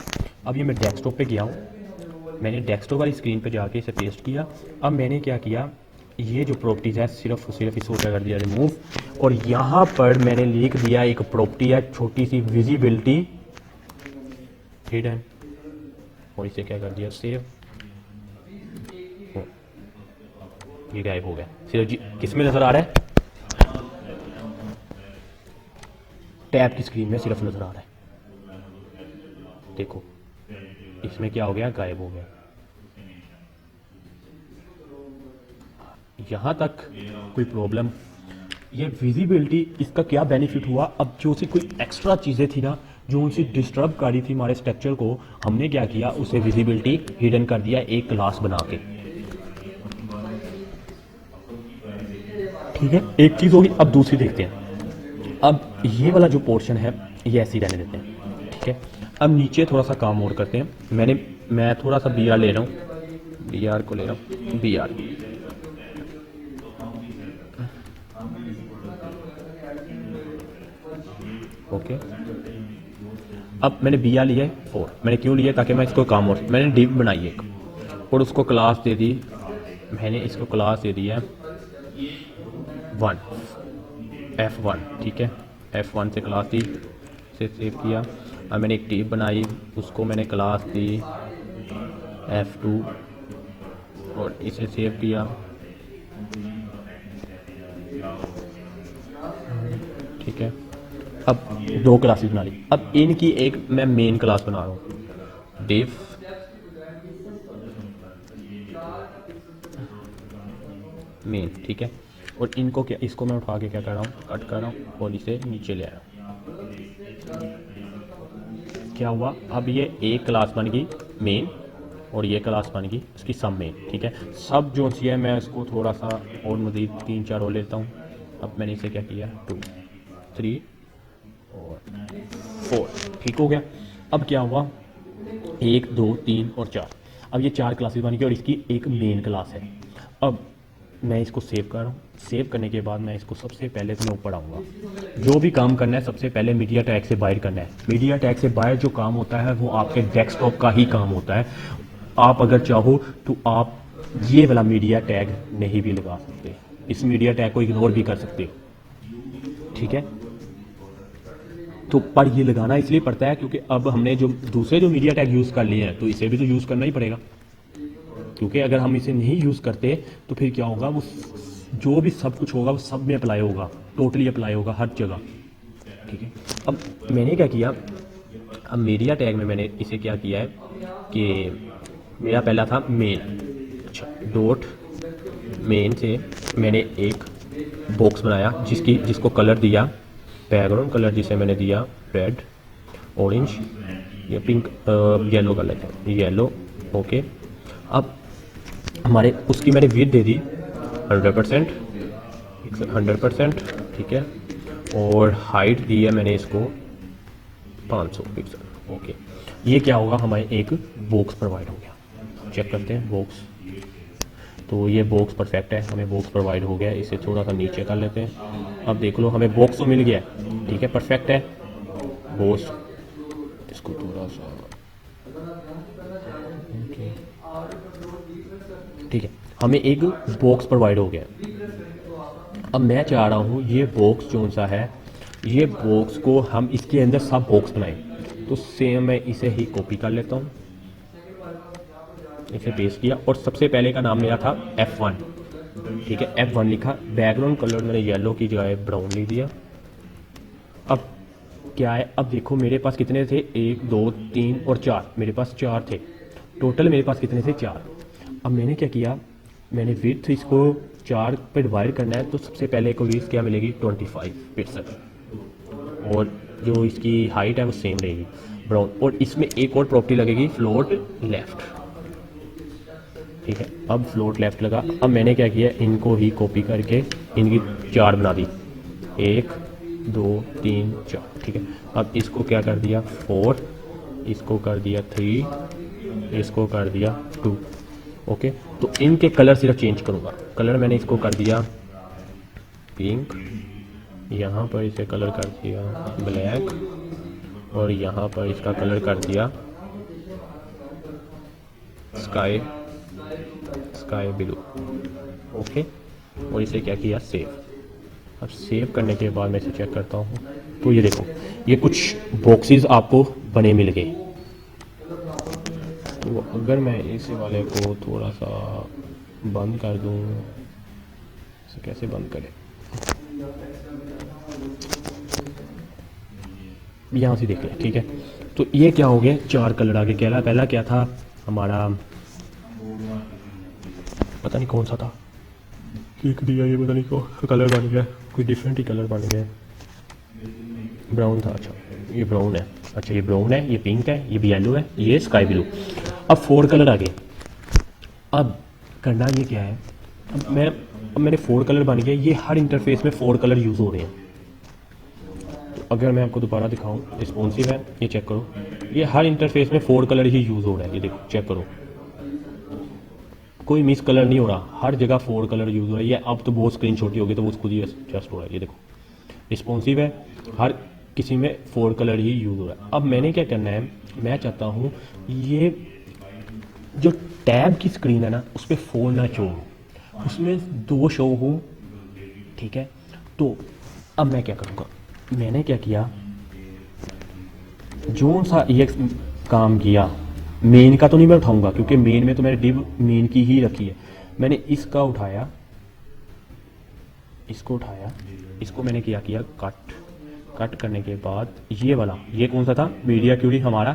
अब ये मैं डेस्कटॉप पे गया हूँ, मैंने डेस्कटॉप वाली स्क्रीन पे जाके इसे पेस्ट किया। अब मैंने क्या किया, ये जो प्रॉपर्टीज़ है सिर्फ इसको क्या कर दिया, रिमूव। और यहाँ पर मैंने लिख दिया एक प्रॉपर्टी है छोटी सी, विजिबिलिटी हिडन, और इसे क्या कर दिया, सेव। ये गायब हो गया। सिर्फ जी किस में नज़र आ रहा है, टैब की स्क्रीन में सिर्फ नज़र आ रहा है। देखो इसमें क्या हो गया, गायब हो गया। यहाँ तक कोई प्रॉब्लम। ये विजिबिलिटी, इसका क्या बेनिफिट हुआ, अब जो सी कोई एक्स्ट्रा चीज़ें थी ना जो उनसे डिस्टर्ब कर रही थी हमारे स्ट्रक्चर को, हमने क्या किया, उसे विजिबिलिटी हिडन कर दिया एक क्लास बना के। ठीक है, एक चीज़ होगी। अब दूसरी देखते हैं। अब ये वाला जो पोर्शन है ये ऐसे ही रहने देते हैं। ठीक है, अब नीचे थोड़ा सा काम और करते हैं। मैं थोड़ा सा BR ले रहा हूँ, BR को ले रहा हूँ, BR। ओके, अब मैंने BR लिया है 4। मैंने क्यों लिया, ताकि मैं इसको काम और, मैंने डिव बनाई एक और उसको क्लास दे दी। मैंने इसको क्लास दे दी है 1, F1। ठीक है, F1 से क्लास दी, इसे सेव किया। अब मैंने एक टिप बनाई, उसको मैंने क्लास दी F2 और इसे सेव किया। ठीक है, अब 2 क्लासेस बना ली। अब इनकी एक मैं मेन क्लास बना रहा हूँ, डिव मेन। ठीक है, और इनको क्या, इसको मैं उठा के क्या कर रहा हूँ, कट कर रहा हूँ और इसे नीचे ले आया हूँ। क्या हुआ, अब ये एक क्लास बन गई मेन और ये क्लास बन गई इसकी सब मेन। ठीक है, सब जो सी है मैं इसको थोड़ा सा और मज़ीद 3-4 और लेता हूँ। अब मैंने इसे क्या किया, 2, 3 और 4। ठीक हो गया। अब क्या हुआ, 1, 2, 3 और 4। अब ये 4 क्लासेस बन गई और इसकी एक मेन क्लास है। अब मैं इसको सेव कर रहा हूँ। सेव करने के बाद मैं इसको सबसे पहले तो मैं ऊपर आऊँगा। जो भी काम करना है सबसे पहले मीडिया टैग से बाहर करना है। मीडिया टैग से बाहर जो काम होता है वो आपके डेस्कटॉप का ही काम होता है। आप अगर चाहो तो आप ये वाला मीडिया टैग नहीं भी लगा सकते, इस मीडिया टैग को इग्नोर भी कर सकते हो। ठीक है, तो पर ये लगाना इसलिए पड़ता है क्योंकि अब हमने जो दूसरे जो मीडिया टैग यूज़ कर लिए हैं तो इसे भी तो यूज़ करना ही पड़ेगा, क्योंकि अगर हम इसे नहीं यूज़ करते तो फिर क्या होगा, वो जो भी सब कुछ होगा वो सब में अप्लाई होगा, टोटली अप्लाई होगा हर जगह। ठीक है, अब मैंने क्या किया, अब मीडिया टैग में मैंने इसे क्या किया है कि मेरा पहला था मेन। अच्छा, डॉट मेन से मैंने एक बॉक्स बनाया जिसको कलर दिया बैकग्राउंड कलर, जिसे मैंने दिया रेड, ऑरेंज या पिंक, येलो कर लेते हैं, येलो। ओके, अब हमारे उसकी मैंने विड्थ दे दी 100%। ठीक है, और हाइट दी है मैंने इसको 500 पिक्सल। ओके, ये क्या होगा, हमारे एक बॉक्स प्रोवाइड हो गया। चेक करते हैं बॉक्स, तो ये बॉक्स परफेक्ट है, हमें बॉक्स प्रोवाइड हो गया। इसे थोड़ा सा नीचे कर लेते हैं। अब देख लो हमें बॉक्स तो मिल गया। ठीक है, परफेक्ट है बॉक्स। इसको थोड़ा सा ठीक है, हमें एक बॉक्स प्रोवाइड हो गया। अब मैं चाह रहा हूँ ये बॉक्स जो सा है, ये बॉक्स को हम इसके अंदर सब बॉक्स बनाएं। तो सेम मैं इसे ही कॉपी कर लेता हूँ, इसे पेस्ट किया और सबसे पहले का नाम मेरा था F1। ठीक है, F1 लिखा, बैकग्राउंड कलर मैंने येलो की जगह ब्राउन लिख दिया। अब क्या है, अब देखो मेरे पास कितने थे, 1, 2, 3 और 4, मेरे पास 4 थे टोटल, मेरे पास कितने थे, 4। अब मैंने क्या किया, मैंने विड्थ इसको 4 पे डिवाइड करना है, तो सबसे पहले को विड्थ क्या मिलेगी 25 पिक्सल, और जो इसकी हाइट है वो सेम रहेगी ब्राउन, और इसमें एक और प्रॉपर्टी लगेगी फ्लोट लेफ्ट। ठीक है, अब फ्लोट लेफ्ट लगा। अब मैंने क्या किया, इनको ही कॉपी करके इनकी 4 बना दी, 1, 2, 3, 4। ठीक है, अब इसको क्या कर दिया 4, इसको कर दिया 3, इसको कर दिया 2। ओके, तो इनके कलर सिर्फ चेंज करूँगा। कलर मैंने इसको कर दिया पिंक, यहाँ पर इसे कलर कर दिया ब्लैक, और यहाँ पर इसका कलर कर दिया स्काई ब्लू। ओके, और इसे क्या किया, सेव। अब सेव करने के बाद मैं इसे चेक करता हूँ, तो ये देखो ये कुछ बॉक्सेस आपको बने मिल गए। तो अगर मैं इस वाले को थोड़ा सा बंद कर दूँ, इसे कैसे बंद करें, यहाँ से देख लें, ठीक है। तो ये क्या हो गया, 4 कलर आगे। पहला क्या था हमारा, पता नहीं कौन सा था, एक दिया ये पता नहीं कौन सा कलर बन गया, कोई डिफरेंट ही कलर बन गया। ब्राउन था, अच्छा ये ब्राउन है, अच्छा ये ब्राउन है, ये पिंक है, ये भी येलो है, ये स्काई ब्लू। अब 4 कलर आ गए। अब करना ये क्या है, अब मैंने 4 कलर बन गए। ये हर इंटरफेस में 4 कलर यूज़ हो रहे हैं। तो अगर मैं आपको दोबारा दिखाऊं, रिस्पॉन्सिव है, ये चेक करो, ये हर इंटरफेस में 4 कलर ही यूज़ हो रहा है। ये देखो चेक करो, कोई मिस कलर नहीं हो रहा, हर जगह 4 कलर यूज़ हो रहा है। ये अब तो बहुत स्क्रीन छोटी होगी तो वो खुद ही एडजस्ट हो रहा है। ये देखो रिस्पॉन्सिव है, हर किसी में 4 कलर ही यूज़ हो रहा है। अब मैंने क्या करना है, मैं चाहता हूँ ये जो टैब की स्क्रीन है ना, उस पर 4 ना शो हो, उसमें 2 शो हो, ठीक है। तो अब मैं क्या करूँगा, मैंने क्या किया, जो सा ये काम किया, मेन का तो नहीं मैं उठाऊंगा क्योंकि मेन में तो मैंने डिव मेन की ही रखी है। मैंने इसका उठाया, इसको उठाया, इसको मैंने किया कट करने के बाद ये वाला, ये कौन सा था, मीडिया क्यूरी हमारा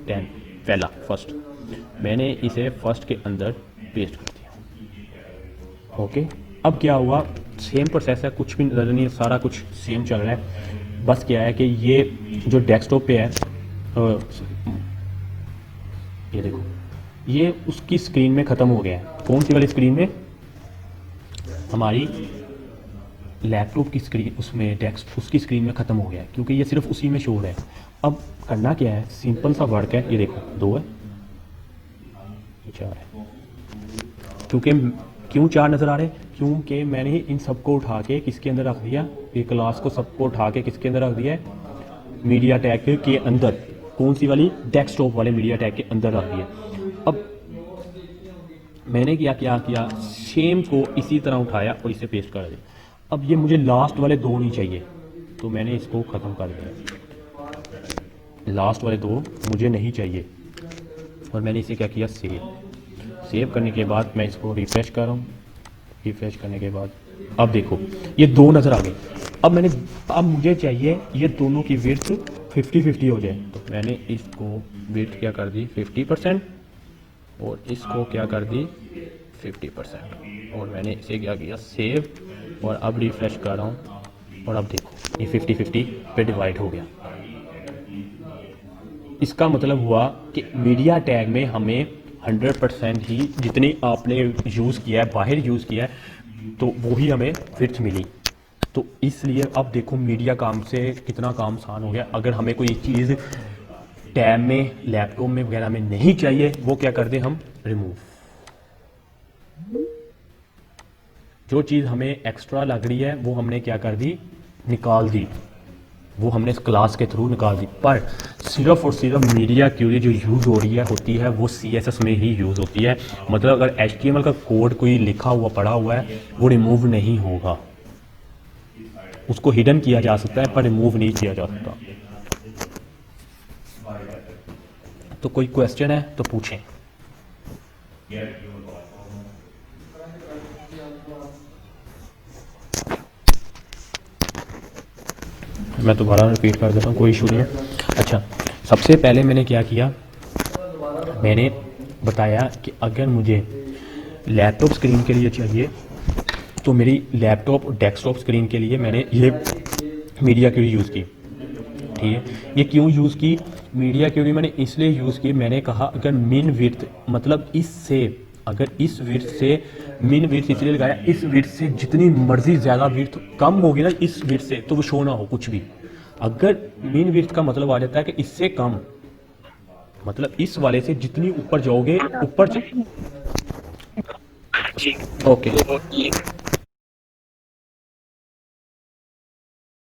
10 पहला फर्स्ट, मैंने इसे फर्स्ट के अंदर पेस्ट कर दिया। ओके, अब क्या हुआ, सेम प्रोसेस है, कुछ भी नजर नहीं है, सारा कुछ सेम चल रहा है। बस क्या है कि ये जो डेस्कटॉप पे है, ये देखो ये उसकी स्क्रीन में ख़त्म हो गया है। कौन सी वाली स्क्रीन में, हमारी लैपटॉप की स्क्रीन, उसमें डेस्क उसकी स्क्रीन में ख़त्म हो गया है, क्योंकि ये सिर्फ उसी में शो हो रहा है। अब करना क्या है, सिंपल सा वर्क है। ये देखो 2 है, 4 है। क्यों 4 नज़र आ रहे हैं, क्योंकि मैंने इन सबको उठा के किसके अंदर रख दिया, ये क्लास को सबको उठा के किसके अंदर रख दिया है, मीडिया टैग के अंदर। कौन सी वाली, डेस्कटॉप वाले मीडिया टैग के अंदर रख दिया। अब मैंने क्या किया, सेम को इसी तरह उठाया और इसे पेस्ट कर दिया। अब ये मुझे लास्ट वाले 2 नहीं चाहिए, तो मैंने इसको ख़त्म कर दिया। लास्ट वाले 2 मुझे नहीं चाहिए, और मैंने इसे क्या किया, सेव करने के बाद मैं इसको रिफ्रेश कर रहा हूँ। रिफ्रेश करने के बाद अब देखो ये 2 नज़र आ गए। अब मुझे चाहिए ये दोनों की विड्थ 50-50 हो जाए, तो मैंने इसको विड्थ क्या कर दी 50% और इसको क्या कर दी 50%, और मैंने इसे क्या किया, सेव, और अब रिफ्रेश कर रहा हूँ, और अब देखो ये 50-50 पे डिवाइड हो गया। इसका मतलब हुआ कि मीडिया टैग में हमें 100% ही जितनी आपने यूज़ किया है, बाहर यूज़ किया है, तो वो ही हमें विड्थ मिली। तो इसलिए अब देखो मीडिया काम से कितना काम आसान हो गया। अगर हमें कोई चीज़ टैब में, लैपटॉप में वगैरह में नहीं चाहिए, वो क्या कर दें हम, रिमूव। जो चीज़ हमें एक्स्ट्रा लग रही है वो हमने क्या कर दी, निकाल दी, वो हमने इस क्लास के थ्रू निकाल दी। पर सिर्फ और सिर्फ मीडिया क्यूरी जो यूज़ हो रही है होती है वो CSS में ही यूज़ होती है। मतलब अगर HTML का कोड कोई लिखा हुआ पड़ा हुआ है वो रिमूव नहीं होगा, उसको हिडन किया जा सकता है पर रिमूव नहीं किया जा सकता। तो कोई क्वेश्चन है तो पूछें। मैं दोबारा रिपीट कर देता हूँ, कोई इशू नहीं है। अच्छा, सबसे पहले मैंने क्या किया, मैंने बताया कि अगर मुझे लैपटॉप स्क्रीन के लिए चाहिए तो मेरी लैपटॉप डेस्कटॉप स्क्रीन के लिए मैंने ये मीडिया क्यूरी यूज़ की, ठीक है। ये क्यों यूज़ की, मीडिया क्यूरी मैंने इसलिए यूज़ की, मैंने कहा अगर मिन विड्थ, मतलब इससे, अगर इस विड्थ से, मिन विड्थ इसलिए लगाया, इस विड्थ से जितनी मर्जी ज़्यादा विड्थ कम होगी ना इस विड्थ से, तो वो शो ना हो कुछ भी। अगर मिन विड्थ का मतलब आ जाता है कि इससे कम, मतलब इस वाले से जितनी ऊपर जाओगे ऊपर, ओके